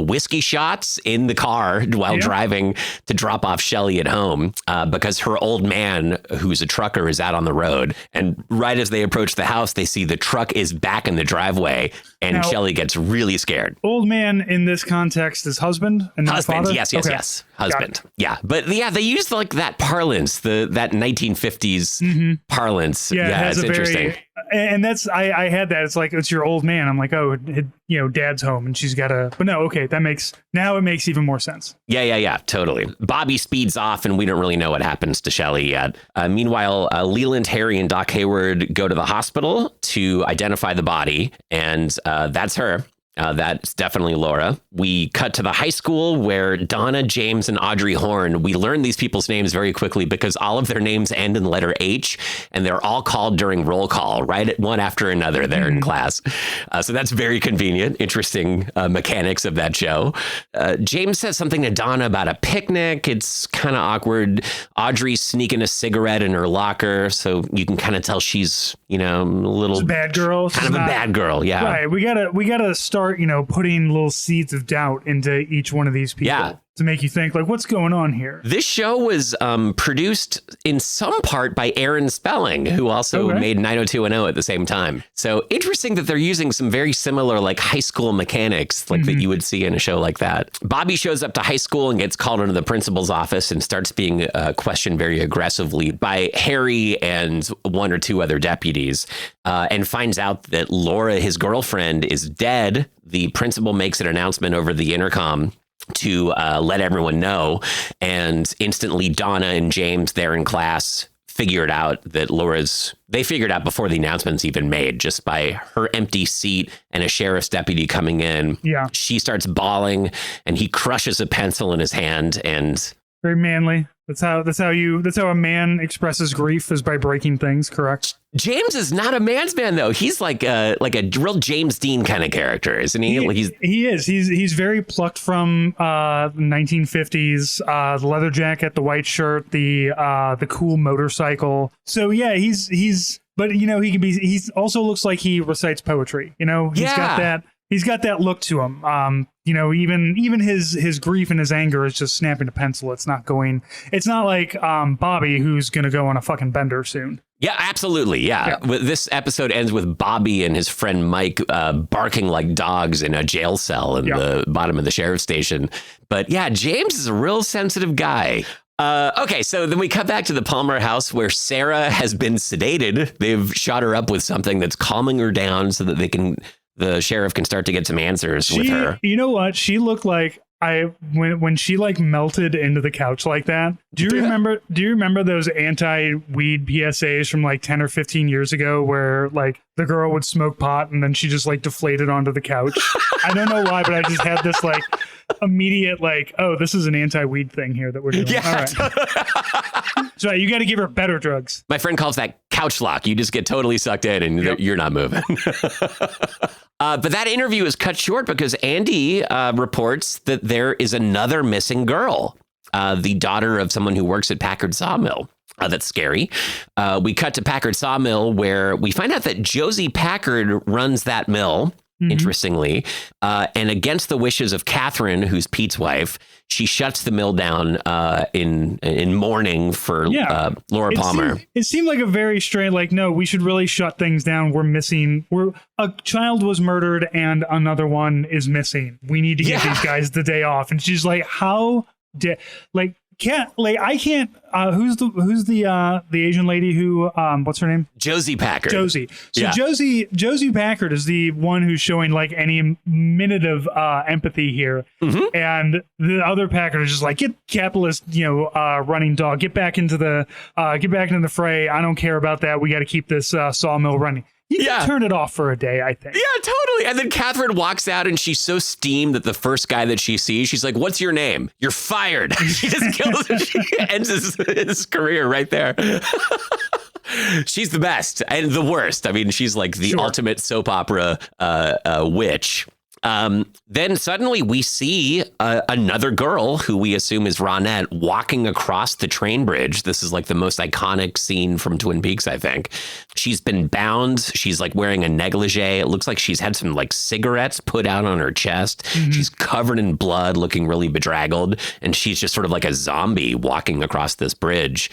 whiskey shots in the car while driving to drop off Shelley at home because her old man, who's a trucker, is out on the road. And right as they approach the house, they see the truck is back in the driveway, and Shelley gets really scared. Old man in this context is husband and not father? Yes. Husband. Yeah. But they use like that parlance, that 1950s parlance. Yeah, it's interesting. And that's, I had that. It's like, it's your old man. I'm like, oh, dad's home and she's got but no, okay. It makes even more sense. Yeah, totally. Bobby speeds off and we don't really know what happens to Shelley yet. Meanwhile, Leland, Harry, and Doc Hayward go to the hospital to identify the body, and that's her. That's definitely Laura. We cut to the high school where Donna, James, and Audrey Horn, we learn these people's names very quickly because all of their names end in the letter H, and they're all called during roll call, right? One after another there in class. So that's very convenient. Interesting mechanics of that show. James says something to Donna about a picnic. It's kind of awkward. Audrey's sneaking a cigarette in her locker, so you can kind of tell she's, a little... She's a bad girl. Kind of a bad girl, yeah. Right, we gotta start, putting little seeds of doubt into each one of these people to make you think, like, what's going on here? This show was produced in some part by Aaron Spelling, who also made 90210 at the same time. So interesting that they're using some very similar, like, high school mechanics, like that you would see in a show like that. Bobby shows up to high school and gets called into the principal's office and starts being questioned very aggressively by Harry and one or two other deputies, and finds out that Laura, his girlfriend, is dead. The principal makes an announcement over the intercom to let everyone know. And instantly Donna and James there in class figured out that they figured out before the announcement's even made, just by her empty seat and a sheriff's deputy coming in. Yeah. She starts bawling and he crushes a pencil in his hand, and very manly. That's how a man expresses grief, is by breaking things, correct? James is not a man's man, though. He's like a real James Dean kind of character, isn't he? He is. He's very plucked from 1950s. The leather jacket, the white shirt, the cool motorcycle. So yeah, he's but he also looks like he recites poetry. He's got that look to him. Even his grief and his anger is just snapping a pencil. It's not like Bobby, who's going to go on a fucking bender soon. Yeah, absolutely. Yeah. This episode ends with Bobby and his friend Mike barking like dogs in a jail cell in the bottom of the sheriff's station. But yeah, James is a real sensitive guy. Okay, so then we cut back to the Palmer house where Sarah has been sedated. They've shot her up with something that's calming her down so that the sheriff can start to get some answers with her. You know what? She looked like when she like melted into the couch like that. Do you remember those anti-weed PSAs from like 10 or 15 years ago where like the girl would smoke pot and then she just like deflated onto the couch? I don't know why, but I just had this like immediate like, oh, this is an anti-weed thing here that we're doing. Yeah. All right. So you got to give her better drugs. My friend calls that couch lock. You just get totally sucked in and you're not moving. But that interview is cut short because Andy reports that there is another missing girl, the daughter of someone who works at Packard Sawmill. That's scary. We cut to Packard Sawmill where we find out that Josie Packard runs that mill. Interestingly, and against the wishes of Catherine, who's Pete's wife, she shuts the mill down in mourning for Laura Palmer. It seemed like a very strange, like, no, we should really shut things down. A child was murdered and another one is missing. We need to give these guys the day off. And she's like, I can't. Who's the Asian lady who? What's her name? Josie Packard. Josie. So Josie Packard is the one who's showing like any minute of empathy here, and the other Packard is just like, get capitalist, running dog. Get back into the fray. I don't care about that. We got to keep this sawmill running. You can turn it off for a day, I think. Yeah, totally. And then Catherine walks out and she's so steamed that the first guy that she sees, she's like, what's your name? You're fired. She just kills him. She ends his career right there. She's the best and the worst. I mean, she's like the ultimate soap opera witch. Then suddenly we see another girl who we assume is Ronette walking across the train bridge. This is like the most iconic scene from Twin Peaks, I think. She's been bound. She's like wearing a negligee. It looks like she's had some like cigarettes put out on her chest. She's covered in blood, looking really bedraggled. And she's just sort of like a zombie walking across this bridge.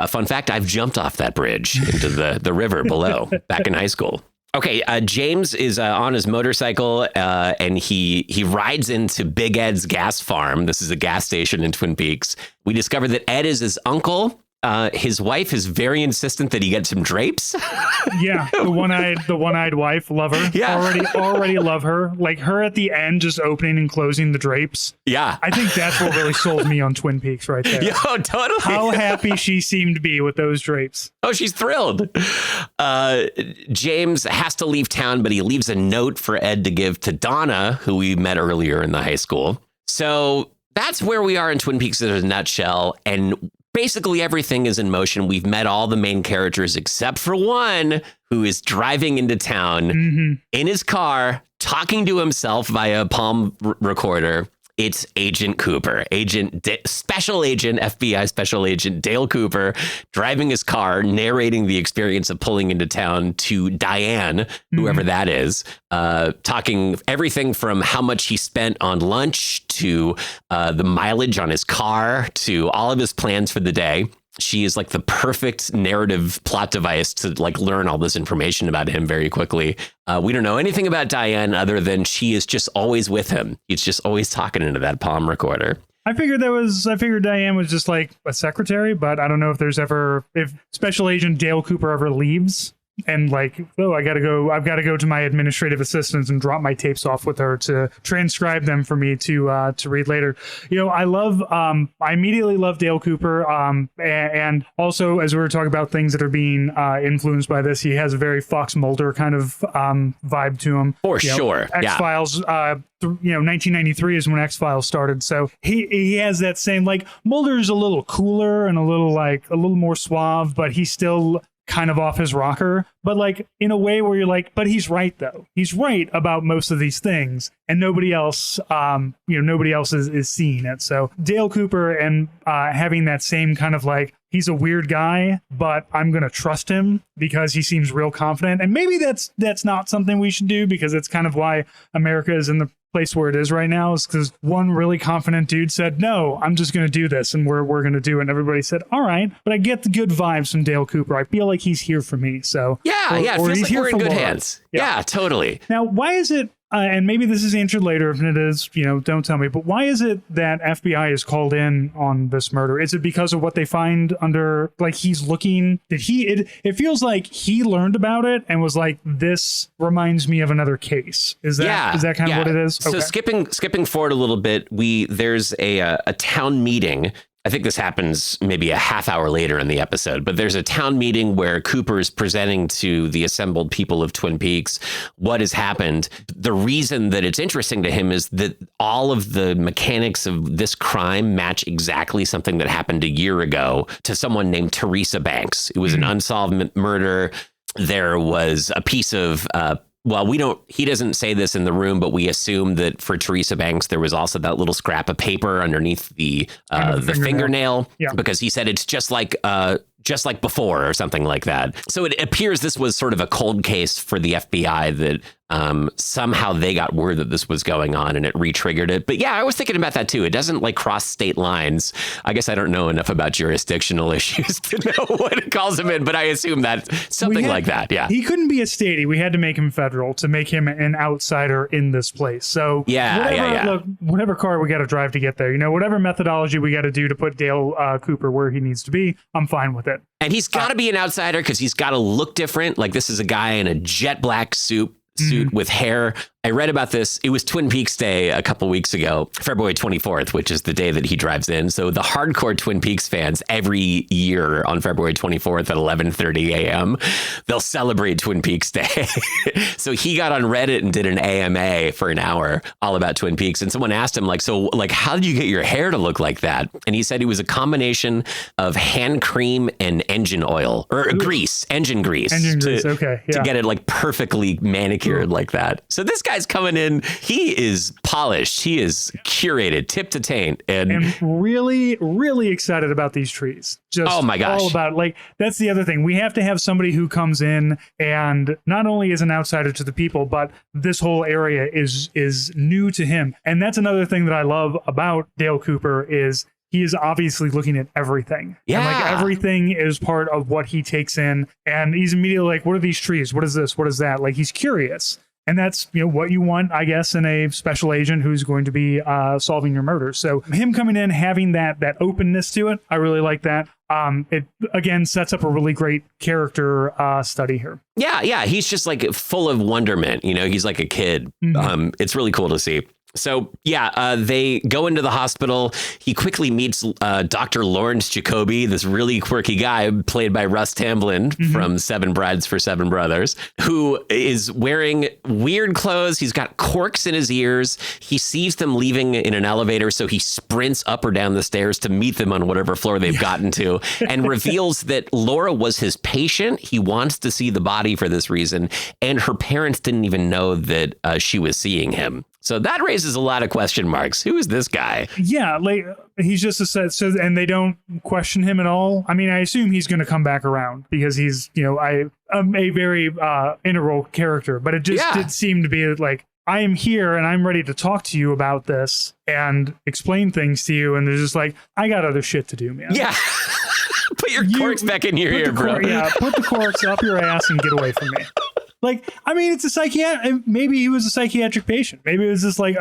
Fun fact, I've jumped off that bridge into the river below back in high school. Okay, James is on his motorcycle and he rides into Big Ed's gas farm. This is a gas station in Twin Peaks. We discover that Ed is his uncle. His wife is very insistent that he get some drapes. Yeah, the one-eyed wife, love her. Yeah, already love her. Like her at the end, just opening and closing the drapes. Yeah, I think that's what really sold me on Twin Peaks right there. Yo, totally. How happy she seemed to be with those drapes. Oh, she's thrilled. James has to leave town, but he leaves a note for Ed to give to Donna, who we met earlier in the high school. So that's where we are in Twin Peaks in a nutshell, and basically everything is in motion. We've met all the main characters except for one who is driving into town in his car, talking to himself via a palm recorder. It's Agent Cooper, Special Agent, FBI Special Agent Dale Cooper, driving his car, narrating the experience of pulling into town to Diane, whoever that is, talking everything from how much he spent on lunch to the mileage on his car to all of his plans for the day. She is like the perfect narrative plot device to like learn all this information about him very quickly. We don't know anything about Diane other than she is just always with him. He's just always talking into that palm recorder. I figured Diane was just like a secretary, but I don't know if Special Agent Dale Cooper ever leaves. And like, I've got to go to my administrative assistants and drop my tapes off with her to transcribe them for me to read later. I immediately love Dale Cooper. And also, as we were talking about things that are being influenced by this, he has a very Fox Mulder kind of vibe to him. For sure. X-Files, 1993 is when X-Files started. So he has that same, like, Mulder's a little cooler and a little more suave, but he still kind of off his rocker, but like in a way where you're like, but he's right though. He's right about most of these things, and nobody else, nobody else is seeing it. So Dale Cooper and having that same kind of like, he's a weird guy, but I'm going to trust him because he seems real confident. And maybe that's not something we should do, because it's kind of why America is in the place where it is right now, is because one really confident dude said, no, I'm just going to do this, and we're going to do it. And everybody said, all right, but I get the good vibes from Dale Cooper. I feel like he's here for me. So it feels like we're in good hands. Yeah, totally. Now, why is it, and maybe this is answered later, if it is, don't tell me, but why is it that FBI is called in on this murder? Is it because of what they find under, like, he's looking, it feels like he learned about it and was like, this reminds me of another case. Is that kind of what it is? So skipping forward a little bit, there's a town meeting. I think this happens maybe a half hour later in the episode, but there's a town meeting where Cooper is presenting to the assembled people of Twin Peaks what has happened. The reason that it's interesting to him is that all of the mechanics of this crime match exactly something that happened a year ago to someone named Teresa Banks. It was an unsolved murder. There was a piece of he doesn't say this in the room, but we assume that for Teresa Banks, there was also that little scrap of paper underneath the fingernail, because he said it's just like before or something like that. So it appears this was sort of a cold case for the FBI that somehow they got word that this was going on and it re-triggered it. But yeah, I was thinking about that too. It doesn't like cross state lines. I guess I don't know enough about jurisdictional issues to know what it calls him in, but I assume that's something like that. Yeah. He couldn't be a statey. We had to make him federal to make him an outsider in this place. So whatever car we got to drive to get there, whatever methodology we got to do to put Dale Cooper where he needs to be, I'm fine with it. And he's got to be an outsider because he's got to look different. Like, this is a guy in a jet black suit with hair. I read about this. It was Twin Peaks Day a couple weeks ago, February 24th, which is the day that he drives in. So the hardcore Twin Peaks fans every year on February 24th at 11:30 a.m., they'll celebrate Twin Peaks Day. So he got on Reddit and did an AMA for an hour all about Twin Peaks. And someone asked him, how did you get your hair to look like that? And he said it was a combination of hand cream and engine oil or engine grease. To get it like perfectly manicured like that. So this guy's coming in. He is polished. He is curated tip to taint. And really, really excited about these trees. Just oh my gosh. All about, like, that's the other thing. We have to have somebody who comes in and not only is an outsider to the people, but this whole area is new to him. And that's another thing that I love about Dale Cooper is he is obviously looking at everything. Yeah. And like everything is part of what he takes in. And he's immediately like, what are these trees? What is this? What is that? Like, he's curious. And that's, what you want, I guess, in a special agent who's going to be solving your murders. So him coming in, having that openness to it, I really like that. It, again, sets up a really great character study here. Yeah. He's just like full of wonderment. He's like a kid. It's really cool to see. So, they go into the hospital. He quickly meets Dr. Lawrence Jacoby, this really quirky guy played by Russ Tamblyn from Seven Brides for Seven Brothers, who is wearing weird clothes. He's got corks in his ears. He sees them leaving in an elevator, so he sprints up or down the stairs to meet them on whatever floor they've gotten to, and reveals that Laura was his patient. He wants to see the body for this reason, and her parents didn't even know that she was seeing him. So that raises a lot of question marks. Who is this guy? Yeah, like he's just a set. So, and they don't question him at all. I mean, I assume he's going to come back around because he's, a very integral character. But it just did seem to be like, I am here and I'm ready to talk to you about this and explain things to you. And they're just like, I got other shit to do, man. Yeah. Put your corks back in your ear, bro. Put the corks up your ass and get away from me. Like, I mean, it's a maybe he was a psychiatric patient. Maybe it was just like,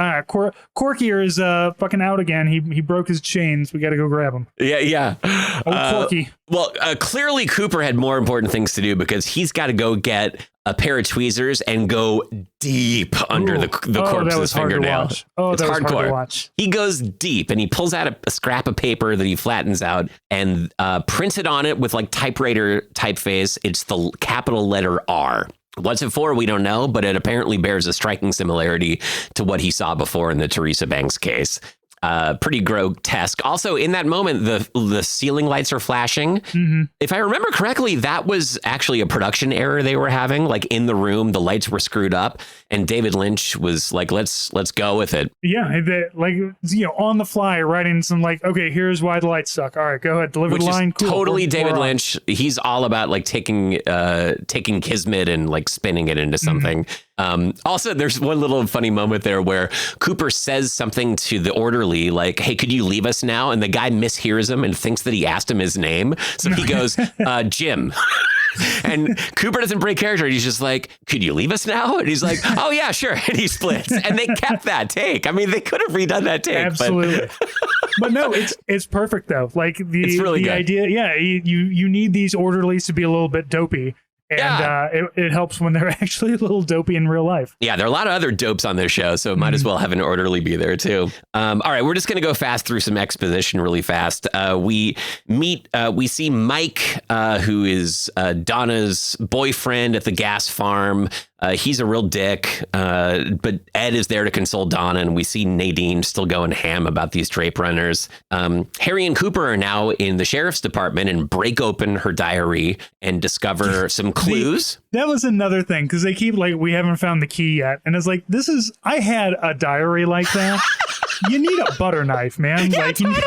Corky is fucking out again. He broke his chains. We got to go grab him. Yeah. Corky. Well, clearly Cooper had more important things to do because he's got to go get a pair of tweezers and go deep under the corpse's fingernail. It's hardcore. Hard to watch. He goes deep and he pulls out a scrap of paper that he flattens out and prints it on it with like typewriter typeface. It's the capital letter R. What's it for? We don't know, but it apparently bears a striking similarity to what he saw before in the Teresa Banks case. Pretty grotesque. Also, in that moment, the ceiling lights are flashing. Mm-hmm. If I remember correctly, that was actually a production error they were having. Like in the room, the lights were screwed up, and David Lynch was like, "Let's go with it." Yeah, on the fly, writing some like, "Okay, here's why the lights suck. All right, go ahead, deliver the line." Cool. Totally David Lynch. He's all about like taking Kismet and like spinning it into something. Also, there's one little funny moment there where Cooper says something to the orderly like, "Hey, could you leave us now?" And the guy mishears him and thinks that he asked him his name. So he goes, Jim. And Cooper doesn't break character. He's just like, "Could you leave us now?" And he's like, "Oh, yeah, sure." And he splits. And they kept that take. I mean, they could have redone that take. Absolutely. But no, it's perfect, though. Like it's really the good. idea. Yeah, you need these orderlies to be a little bit dopey. And it helps when they're actually a little dopey in real life. Yeah, there are a lot of other dopes on this show, so might as well have an orderly be there too. All right, we're just going to go fast through some exposition really fast. We see Mike, who is Donna's boyfriend at the gas farm. He's a real dick, but Ed is there to console Donna, and we see Nadine still going ham about these drape runners. Harry and Cooper are now in the sheriff's department and break open her diary and discover some clues. That was another thing, because they keep like, "We haven't found the key yet." And it's like, I had a diary like that. You need a butter knife, man. Yeah, like, totally.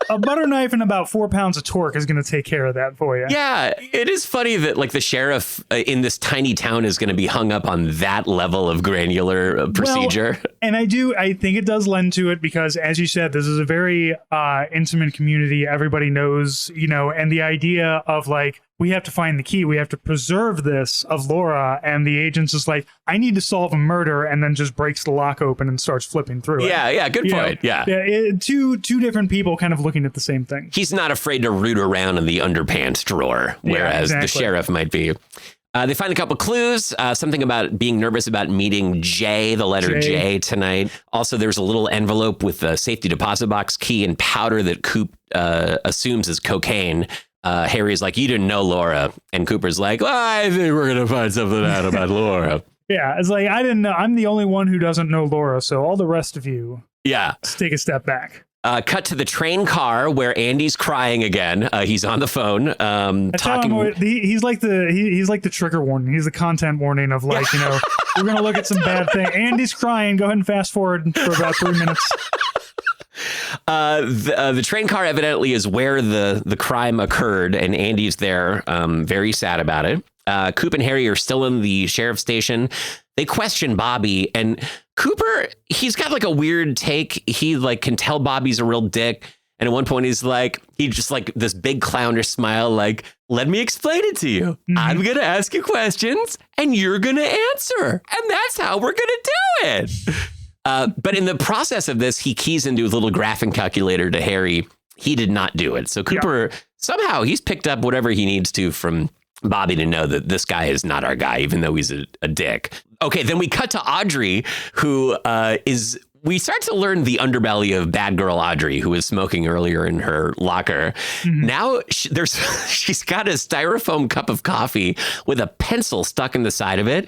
A butter knife and about 4 pounds of torque is going to take care of that for you. Yeah, it is funny that like the sheriff in this tiny town is going to be hung up on that level of granular procedure. Well, and I think it does lend to it because, as you said, this is a very intimate community. Everybody knows, and the idea of like, we have to find the key. We have to preserve this of Laura. And the agent's just like, "I need to solve a murder," and then just breaks the lock open and starts flipping through it. Yeah, good point. Yeah. Two different people kind of looking at the same thing. He's not afraid to root around in the underpants drawer, whereas the sheriff might be. They find a couple clues, something about being nervous about meeting J, the letter J tonight. Also, there's a little envelope with a safety deposit box key and powder that Coop assumes is cocaine. Harry's like, "You didn't know Laura." And Cooper's like, "Well, I think we're going to find something out about Laura." Yeah, it's like, I didn't know. I'm the only one who doesn't know Laura, so all the rest of you, let's take a step back. Cut to the train car where Andy's crying again. He's on the phone talking. He's like the trigger warning. He's the content warning of like, we're going to look at some bad thing. Andy's crying. Go ahead and fast forward for about 3 minutes. The train car evidently is where the crime occurred, and Andy's there, very sad about it. Coop and Harry are still in the sheriff's station. They question Bobby, and Cooper, he's got like a weird take. He like can tell Bobby's a real dick. And at one point he just like this big clownish smile, like, "Let me explain it to you. Mm-hmm. I'm going to ask you questions and you're going to answer. And that's how we're going to do it." But in the process of this, he keys into a little graphing calculator to Harry. He did not do it. So Cooper, somehow he's picked up whatever he needs to from Bobby to know that this guy is not our guy, even though he's a dick. Okay, then we cut to Audrey, who we start to learn the underbelly of bad girl Audrey, who was smoking earlier in her locker. Mm-hmm. Now she's got a styrofoam cup of coffee with a pencil stuck in the side of it.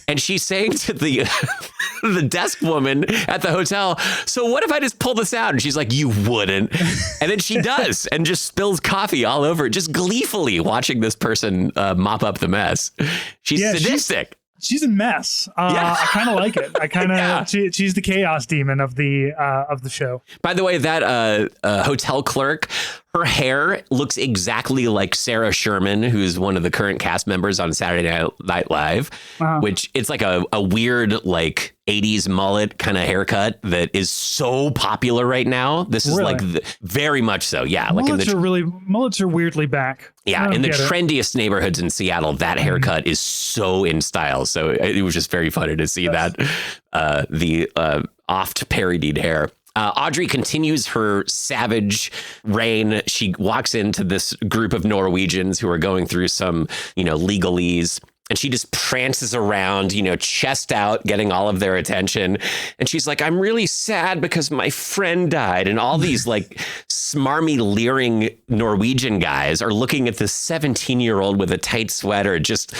And she's saying to the desk woman at the hotel, "So what if I just pull this out?" And she's like, "You wouldn't." And then she does and just spills coffee all over, just gleefully watching this person mop up the mess. She's sadistic. She's a mess. I kind of like it. I kind of she's the chaos demon of the show. By the way, that hotel clerk, her hair looks exactly like Sarah Sherman, who's one of the current cast members on Saturday Night Live, which it's like a weird like 80s mullet kind of haircut that is so popular right now. This is like very much so. Yeah. Mullets are weirdly back. Yeah. In the trendiest neighborhoods in Seattle, that haircut is so in style. So it was just very funny to see that the oft parodied hair. Audrey continues her savage reign. She walks into this group of Norwegians who are going through some, legalese. And she just prances around, chest out, getting all of their attention. And she's like, "I'm really sad because my friend died." And all these like smarmy, leering Norwegian guys are looking at this 17-year-old with a tight sweater. Just,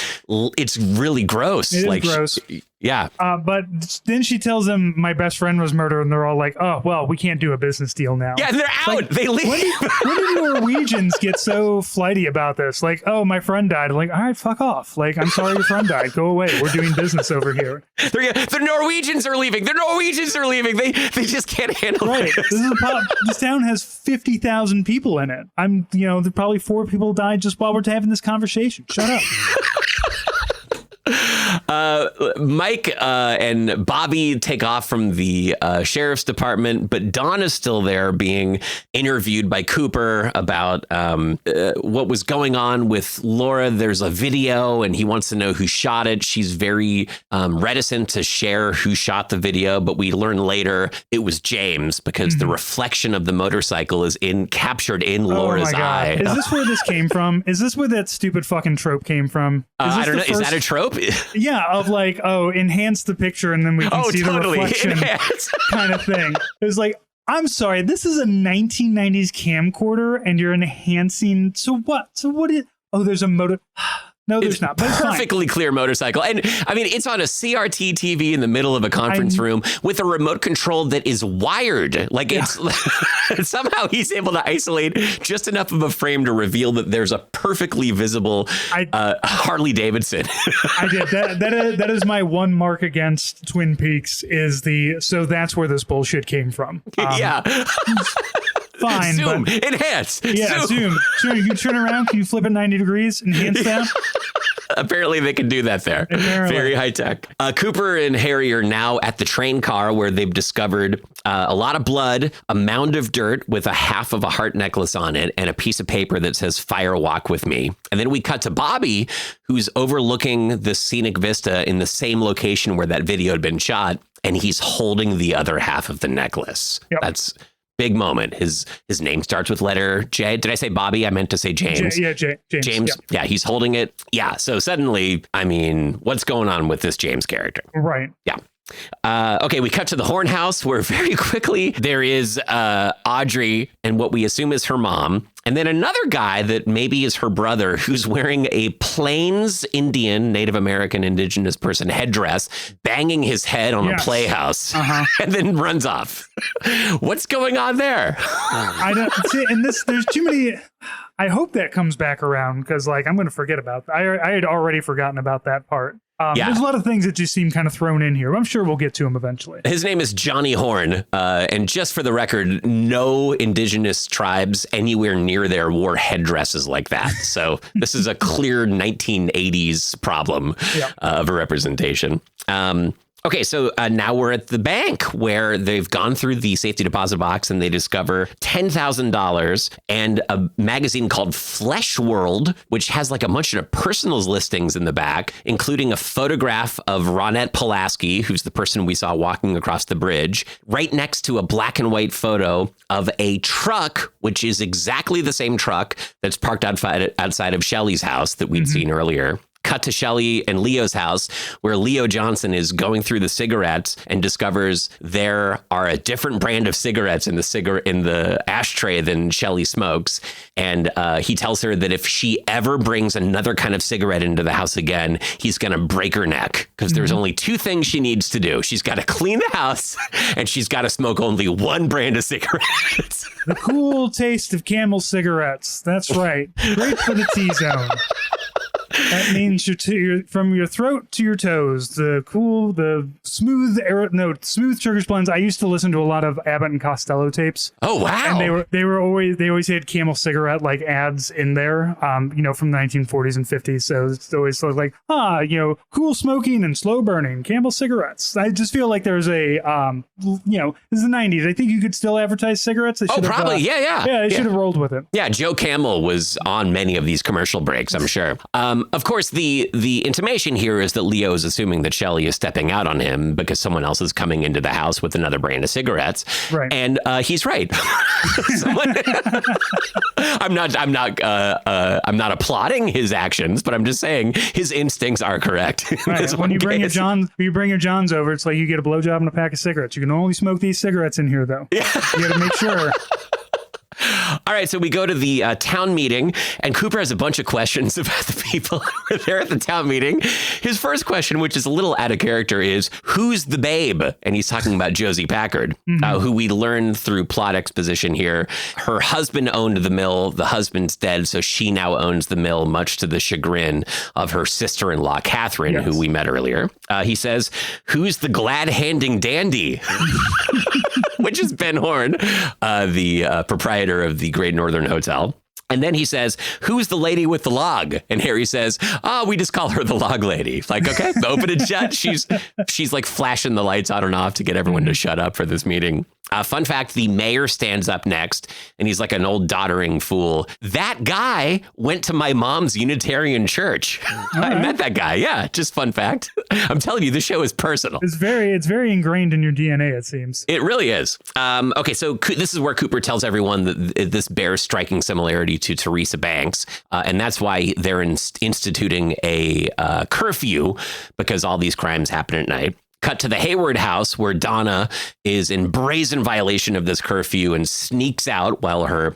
it's really gross. It is gross. Yeah. But then she tells them my best friend was murdered, and they're all like, "Oh, well, we can't do a business deal now." Yeah, they're out. Like, they leave. When did Norwegians get so flighty about this? Like, oh, my friend died. I'm like, all right, fuck off. Like, I'm sorry your friend died. Go away. We're doing business over here. The Norwegians are leaving. The Norwegians are leaving. They just can't handle it. This town has 50,000 people in it. There probably 4 people died just while we're having this conversation. Shut up. Mike and Bobby take off from the sheriff's department, but Dawn is still there being interviewed by Cooper about what was going on with Laura. There's a video and he wants to know who shot it. She's very reticent to share who shot the video, but we learn later it was James because the reflection of the motorcycle is captured in Laura's eye. Is this where this came from? Is this where that stupid fucking trope came from? I don't know. Is that a trope? Yeah, of like, enhance the picture and then we can see the reflection kind of thing. It was like, I'm sorry, this is a 1990s camcorder and you're enhancing. So what? There's a motor. No, there's not. But perfectly clear motorcycle. And I mean, it's on a CRT TV in the middle of a conference room with a remote control that is wired. Like it's somehow he's able to isolate just enough of a frame to reveal that there's a perfectly visible Harley Davidson. I did. That is my one mark against Twin Peaks so that's where this bullshit came from. Yeah. Fine. Zoom, but, enhance. Yeah, zoom. Sure, you turn around, can you flip it 90 degrees, enhance that? Apparently they can do that there. Apparently. Very high tech. Cooper and Harry are now at the train car where they've discovered a lot of blood, a mound of dirt with a half of a heart necklace on it, and a piece of paper that says "Fire Walk with Me." And then we cut to Bobby, who's overlooking the scenic vista in the same location where that video had been shot, and he's holding the other half of the necklace. Yep. That's big moment. His name starts with letter J. Did I say Bobby? I meant to say James. James. Yeah, he's holding it. Yeah. So suddenly, I mean, what's going on with this James character? Right. Yeah. Okay, we cut to the Horn House where very quickly there is Audrey and what we assume is her mom. And then another guy that maybe is her brother who's wearing a Plains Indian, Native American, indigenous person headdress, banging his head on a playhouse and then runs off. What's going on there? I don't see. And there's too many. I hope that comes back around because I'm going to forget about that. I had already forgotten about that part. There's a lot of things that just seem kind of thrown in here. I'm sure we'll get to him eventually. His name is Johnny Horn. And just for the record, no indigenous tribes anywhere near there wore headdresses like that. So this is a clear 1980s problem of a representation. Okay, so now we're at the bank where they've gone through the safety deposit box and they discover $10,000 and a magazine called Flesh World, which has like a bunch of personals listings in the back, including a photograph of Ronette Pulaski, who's the person we saw walking across the bridge, right next to a black and white photo of a truck, which is exactly the same truck that's parked outside of Shelley's house that we'd seen earlier. Cut to Shelley and Leo's house, where Leo Johnson is going through the cigarettes and discovers there are a different brand of cigarettes in the ashtray than Shelley smokes. And he tells her that if she ever brings another kind of cigarette into the house again, he's going to break her neck because there's only 2 things she needs to do. She's got to clean the house and she's got to smoke only one brand of cigarettes. The cool taste of Camel cigarettes. That's right. Great for the T-zone. That means from your throat to your toes. The smooth Turkish blends. I used to listen to a lot of Abbott and Costello tapes. Oh wow! And they always had Camel cigarette like ads in there. From the 1940s and 50s. So it's always sort of like cool smoking and slow burning Camel cigarettes. I just feel like there's a this is the 90s. I think you could still advertise cigarettes. Probably. Yeah. They should have rolled with it. Yeah, Joe Camel was on many of these commercial breaks, I'm sure. Of course, the intimation here is that Leo is assuming that Shelley is stepping out on him because someone else is coming into the house with another brand of cigarettes. Right. And he's right. I'm not applauding his actions, but I'm just saying his instincts are correct. Right. When you bring your Johns over, it's like you get a blowjob and a pack of cigarettes. You can only smoke these cigarettes in here, though. Yeah. You got to make sure. All right, so we go to the town meeting, and Cooper has a bunch of questions about the people who are there at the town meeting. His first question, which is a little out of character, is, who's the babe? And he's talking about Josie Packard, who we learn through plot exposition here. Her husband owned the mill. The husband's dead, so she now owns the mill, much to the chagrin of her sister-in-law, Catherine, who we met earlier. He says, who's the glad-handing dandy? Which is Ben Horn, the proprietor of the Great Northern Hotel. And then he says, who's the lady with the log? And Harry says, we just call her the log lady. Like, okay, open and shut. She's like flashing the lights on and off to get everyone to shut up for this meeting. Fun fact, the mayor stands up next, and he's like an old doddering fool. That guy went to my mom's Unitarian church. I met that guy. Yeah, just fun fact. I'm telling you, this show is personal. It's very ingrained in your DNA, it seems. It really is. Okay, so this is where Cooper tells everyone that this bears striking similarity to Teresa Banks, and that's why they're instituting a curfew, because all these crimes happen at night. Cut to the Hayward house, where Donna is in brazen violation of this curfew and sneaks out while her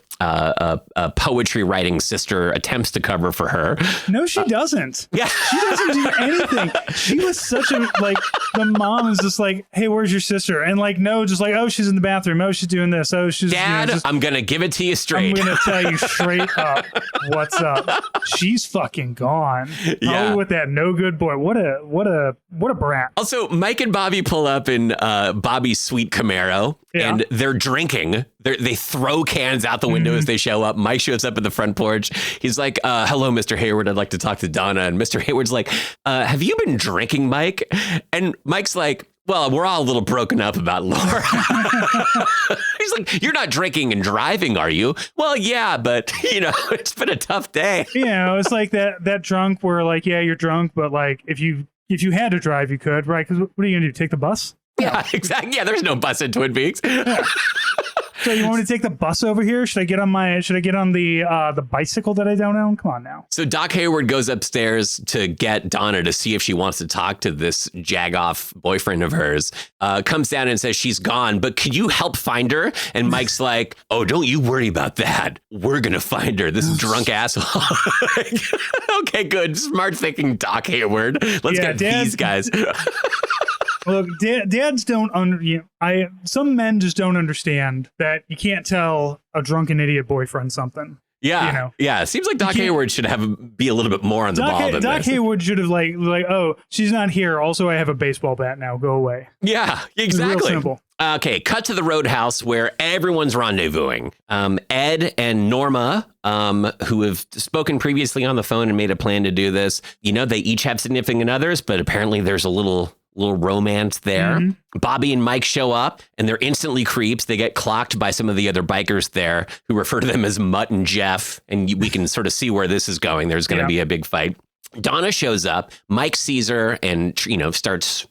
poetry writing sister attempts to cover for her. No, she doesn't. Yeah. She doesn't do anything. She was such a, like, the mom is just like, hey, where's your sister? And like, no, just like, oh, she's in the bathroom. Oh, she's doing this. Oh, she's, Dad, I'm going to give it to you straight. I'm going to tell you straight up what's up. She's fucking gone. Yeah. Oh, with that no good boy. What a brat. Also, Mike and Bobby pull up in Bobby's sweet Camaro, and they're drinking. They throw cans out the window as they show up. Mike shows up at the front porch. He's like, hello, Mr. Hayward. I'd like to talk to Donna. And Mr. Hayward's like, have you been drinking, Mike? And Mike's like, well, we're all a little broken up about Laura. He's like, you're not drinking and driving, are you? Well, yeah, but, it's been a tough day. It's like that drunk where, like, yeah, you're drunk, but, like, if you had to drive, you could, right? Because what are you going to do? Take the bus? Yeah, exactly. Yeah, there's no bus in Twin Peaks. Yeah. So you want me to take the bus over here? Should I get on the bicycle that I don't own? Come on now. So Doc Hayward goes upstairs to get Donna to see if she wants to talk to this jag-off boyfriend of hers. Comes down and says she's gone, but could you help find her? And Mike's like, oh, don't you worry about that. We're going to find her, this drunk asshole. Okay, good. Smart thinking, Doc Hayward. Let's get these guys. Look, dads don't some men just don't understand that you can't tell a drunken idiot boyfriend something. Yeah, yeah. It seems like Doc Hayward should be a little bit more on the ball than Doc this. Hayward should have like, oh, she's not here. Also, I have a baseball bat now. Go away. Yeah, exactly. It's real simple. Okay, cut to the roadhouse where everyone's rendezvousing. Ed and Norma, who have spoken previously on the phone and made a plan to do this. They each have significant others, but apparently there's a little romance there. Bobby and Mike show up, and they're instantly creeps. They get clocked by some of the other bikers there, who refer to them as Mutt and Jeff. And we can sort of see where this is going. There's going to be a big fight. Donna shows up. Mike sees her and, starts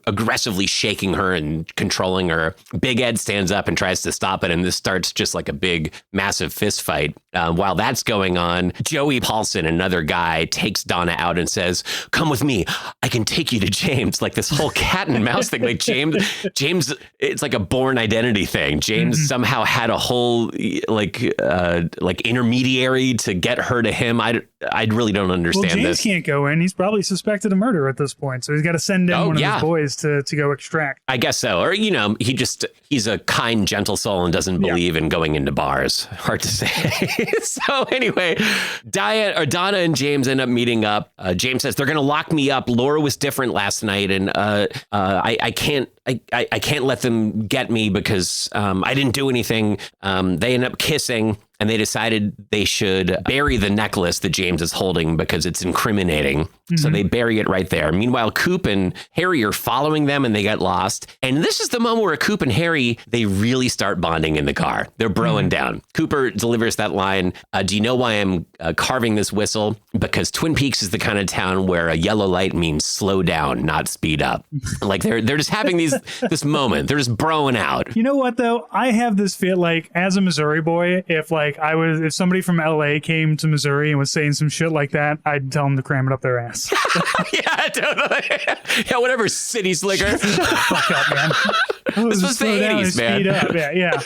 aggressively shaking her and controlling her. Big Ed stands up and tries to stop it, and this starts just like a big, massive fist fight. While that's going on, Joey Paulson, another guy, takes Donna out and says, come with me. I can take you to James. Like this whole cat and mouse thing. Like James, it's like a Born Identity thing. James somehow had a whole like intermediary to get her to him. I really don't understand James this. Can't go in. He's probably suspected of murder at this point. So he's got to send in one of his boys to go extract. I guess so. Or, he's a kind, gentle soul and doesn't believe in going into bars. Hard to say. So anyway, Donna and James end up meeting up. James says, they're going to lock me up. Laura was different last night. And I can't let them get me because I didn't do anything. They end up kissing. And they decided they should bury the necklace that James is holding because it's incriminating. So they bury it right there. Meanwhile, Coop and Harry are following them and they get lost. And this is the moment where Coop and Harry, they really start bonding in the car. They're broing down. Cooper delivers that line. Do you know why I'm carving this whistle? Because Twin Peaks is the kind of town where a yellow light means slow down, not speed up. Like they're just having this moment. They're just broing out. You know what, though? I have this feel like as a Missouri boy, if somebody from LA came to Missouri and was saying some shit like that, I'd tell them to cram it up their ass. Yeah, totally. Yeah, whatever, city slicker. Shut the fuck up, man. This was the 80s, man. Speed up. Yeah.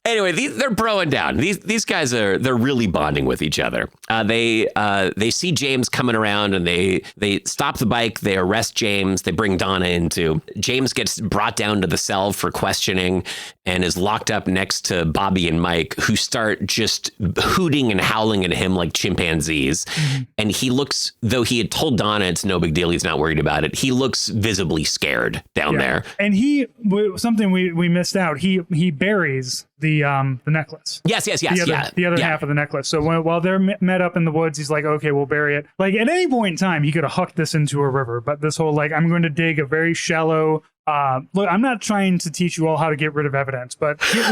Anyway, they're broing down. These guys they're really bonding with each other. They see James coming around and they stop the bike. They arrest James. They bring Donna into. James gets brought down to the cell for questioning and is locked up next to Bobby and Mike, who start just hooting and howling at him like chimpanzees. Mm-hmm. And he looks, though he had told Donna it's no big deal, he's not worried about it, he looks visibly scared down there. And something we missed out, he buries the necklace. Yes. The other half of the necklace. So while they're met up in the woods, he's like, okay, we'll bury it. Like at any point in time, he could have hucked this into a river, but this whole like, I'm going to dig a very shallow. Look, I'm not trying to teach you all how to get rid of evidence, but get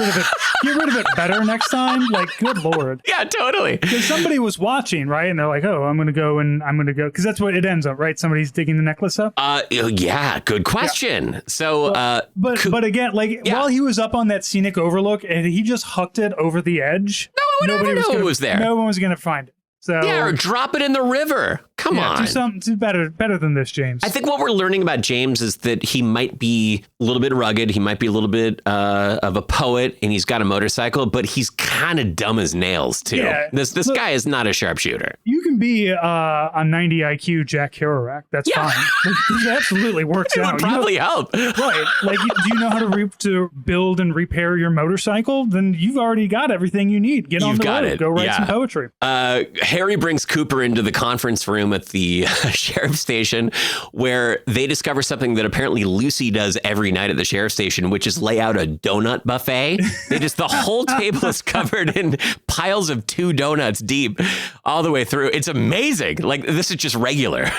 rid of it better next time. Like, good Lord. Yeah, totally. Because somebody was watching, right? And they're like, oh, I'm going to go. Because that's what it ends up, right? Somebody's digging the necklace up. Yeah, good question. Yeah. So, but again, like while he was up on that scenic overlook and he just hucked it over the edge. No one ever knew it was there. No one was going to find it. So, yeah, or drop it in the river. Come on. Do better than this, James. I think what we're learning about James is that he might be a little bit rugged. He might be a little bit of a poet, and he's got a motorcycle, but he's kind of dumb as nails, too. Yeah. This guy is not a sharpshooter. You can be a 90 IQ Jack Kerouac. That's fine. This absolutely works out. It would probably help. Right. Like, do you know how to build and repair your motorcycle? Then you've already got everything you need. Get on the road. Go write some poetry. Harry brings Cooper into the conference room at the sheriff's station where they discover something that apparently Lucy does every night at the sheriff's station, which is lay out a donut buffet. The whole table is covered in piles of 2 donuts deep all the way through. It's amazing. Like, this is just regular.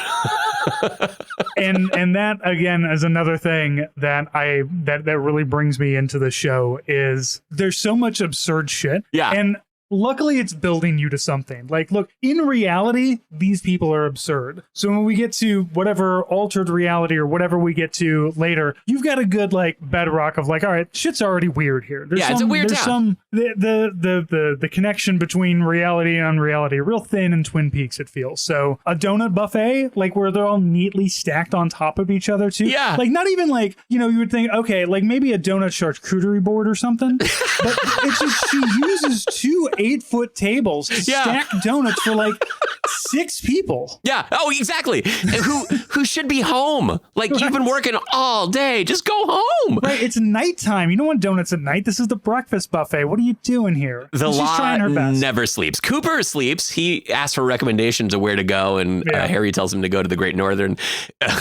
and that again is another thing that that really brings me into the show is there's so much absurd shit. Yeah. And luckily, it's building you to something. Like, look, in reality, these people are absurd. So when we get to whatever altered reality or whatever we get to later, you've got a good, like, bedrock of, like, all right, shit's already weird here. It's a weird town. The connection between reality and unreality, real thin in Twin Peaks, it feels. So a donut buffet, like, where they're all neatly stacked on top of each other, too. Yeah. Like, not even, like, you would think, okay, like, maybe a donut charcuterie board or something. But it's just, she uses 2 8-foot tables to stack donuts for like 6 people. Yeah. Oh, exactly. Who should be home? Like, right. You've been working all day. Just go home. Right. It's nighttime. You don't want donuts at night. This is the breakfast buffet. What are you doing here? She's trying her best. Never sleeps. Cooper sleeps. He asks for recommendations of where to go, and Harry tells him to go to the Great Northern.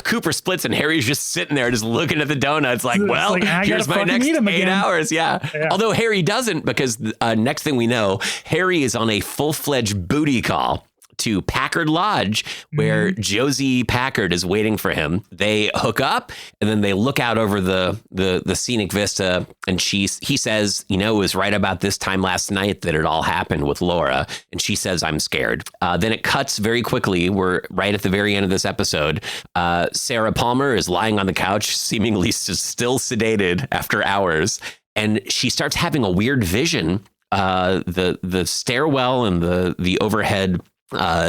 Cooper splits, and Harry's just sitting there, just looking at the donuts, like, well, here's my next 8 hours. Yeah. Although Harry doesn't, because next thing we know, Harry is on a full-fledged booty call to Packard Lodge, where Josie Packard is waiting for him. They hook up, and then they look out over the scenic vista, and he says, it was right about this time last night that it all happened with Laura, and she says, I'm scared. Then it cuts very quickly. We're right at the very end of this episode. Sarah Palmer is lying on the couch, seemingly still sedated after hours, and she starts having a weird vision. The stairwell and the overhead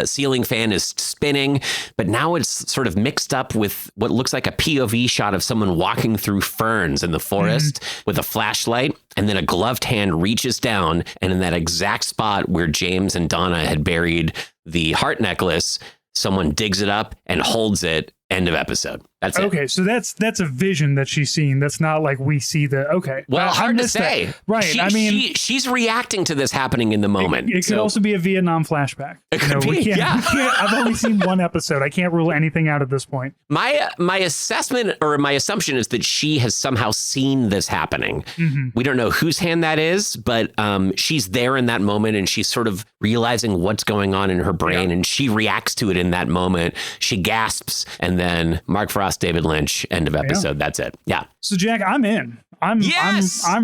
ceiling fan is spinning, but now it's sort of mixed up with what looks like a POV shot of someone walking through ferns in the forest with a flashlight, and then a gloved hand reaches down, and in that exact spot where James and Donna had buried the heart necklace, someone digs it up and holds it. End of episode. That's it. Okay, so that's a vision that she's seeing. That's not like we see the. Okay, well, hard to say. That. Right. She's reacting to this happening in the moment. It could also be a Vietnam flashback. It could be. I've only seen one episode. I can't rule anything out at this point. My assessment or my assumption is that she has somehow seen this happening. Mm-hmm. We don't know whose hand that is, but she's there in that moment, and she's sort of realizing what's going on in her brain, and she reacts to it in that moment. She gasps, and then Mark Frost, David Lynch, end of episode. That's it. Yeah. So Jack, I'm in. I'm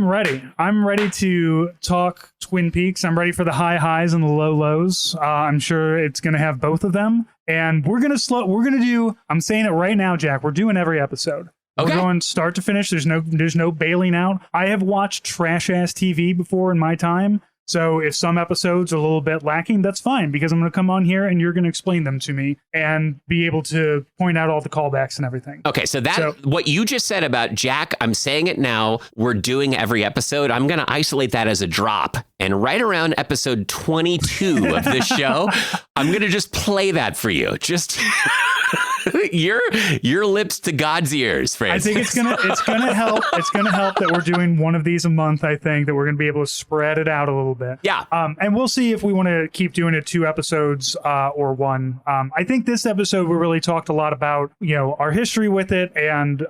ready. I'm ready to talk Twin Peaks. I'm ready for the high highs and the low lows. I'm sure it's going to have both of them. And we're going to do, I'm saying it right now, Jack, we're doing every episode. Okay. We're going start to finish. There's no bailing out. I have watched trash ass TV before in my time. So if some episodes are a little bit lacking, that's fine, because I'm going to come on here and you're going to explain them to me and be able to point out all the callbacks and everything. Okay, so what you just said about Jack, I'm saying it now, we're doing every episode. I'm going to isolate that as a drop. And right around episode 22 of this show, I'm going to just play that for you. Just your lips to God's ears, Francis. I think it's gonna help. It's gonna help that we're doing one of these a month. I think that we're gonna be able to spread it out a little bit. Yeah. And we'll see if we want to keep doing it 2 episodes or 1. I think this episode we really talked a lot about, our history with it and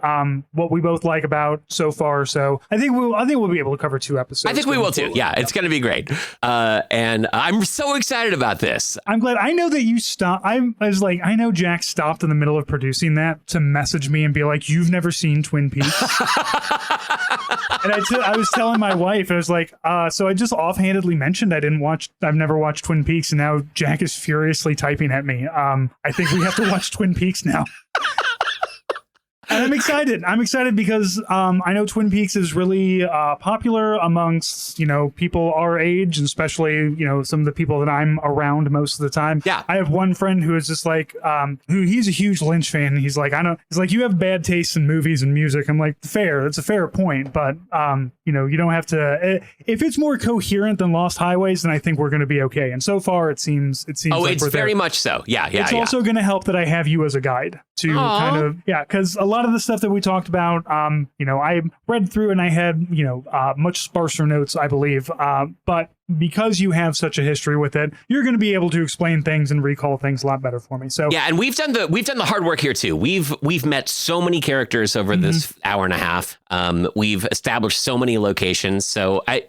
what we both like about so far. So I think we'll be able to cover 2 episodes. I think we will too. Yeah, it's gonna be great. And I'm so excited about this. I'm glad. I know that you stopped. I know Jack stopped in the middle of producing that to message me and be like, "You've never seen Twin Peaks?" And I was telling my wife, I was like, so I just offhandedly mentioned I've never watched Twin Peaks, and now Jack is furiously typing at me. I think we have to watch Twin Peaks now. And I'm excited. I'm excited because I know Twin Peaks is really popular amongst, people our age, and especially, some of the people that I'm around most of the time. Yeah. I have one friend who is just like, he's a huge Lynch fan. And he's like, you have bad taste in movies and music. I'm like, fair. That's a fair point. But, you don't have to, if it's more coherent than Lost Highways, then I think we're going to be okay. And so far it seems like it's very much so. Yeah. It's also going to help that I have you as a guide to kind of, because a lot of the stuff that we talked about, I read through and I had, much sparser notes, I believe. But because you have such a history with it, you're going to be able to explain things and recall things a lot better for me. So yeah, and we've done the hard work here too. We've met so many characters over this hour and a half. We've established so many locations. So I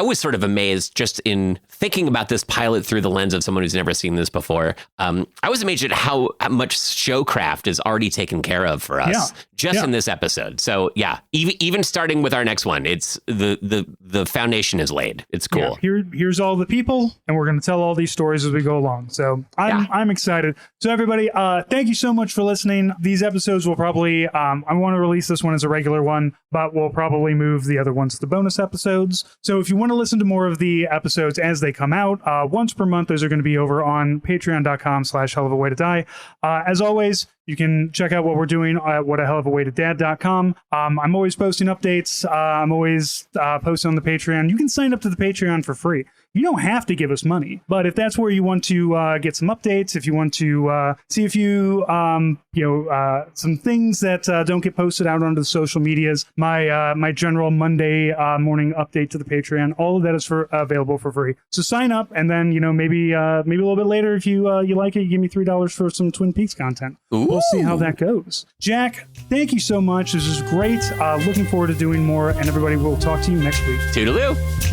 was sort of amazed just in thinking about this pilot through the lens of someone who's never seen this before. I was amazed at how much showcraft is already taken care of for us in this episode. So yeah, even starting with our next one, it's the foundation is laid. It's cool. Yeah, here's all the people, and we're going to tell all these stories as we go along. So I'm excited. So everybody, thank you so much for listening. These episodes will probably, I want to release this one as a regular one, but we'll probably move the other ones to the bonus episodes. So if you want to listen to more of the episodes as they come out, once per month, those are going to be over on patreon.com/hellofawaitodie. As always, you can check out what we're doing at whatahellofawaitodad.com. I'm always posting updates. I'm always posting on the Patreon. You can sign up to the Patreon for free. You don't have to give us money, but if that's where you want to get some updates, if you want to see a few, some things that don't get posted out onto the social medias, my general Monday morning update to the Patreon, all of that is available for free. So sign up, and then maybe a little bit later, if you like it, you give me $3 for some Twin Peaks content. Ooh. We'll see how that goes. Jack, thank you so much. This is great. Looking forward to doing more, and everybody, will talk to you next week. Toodaloo.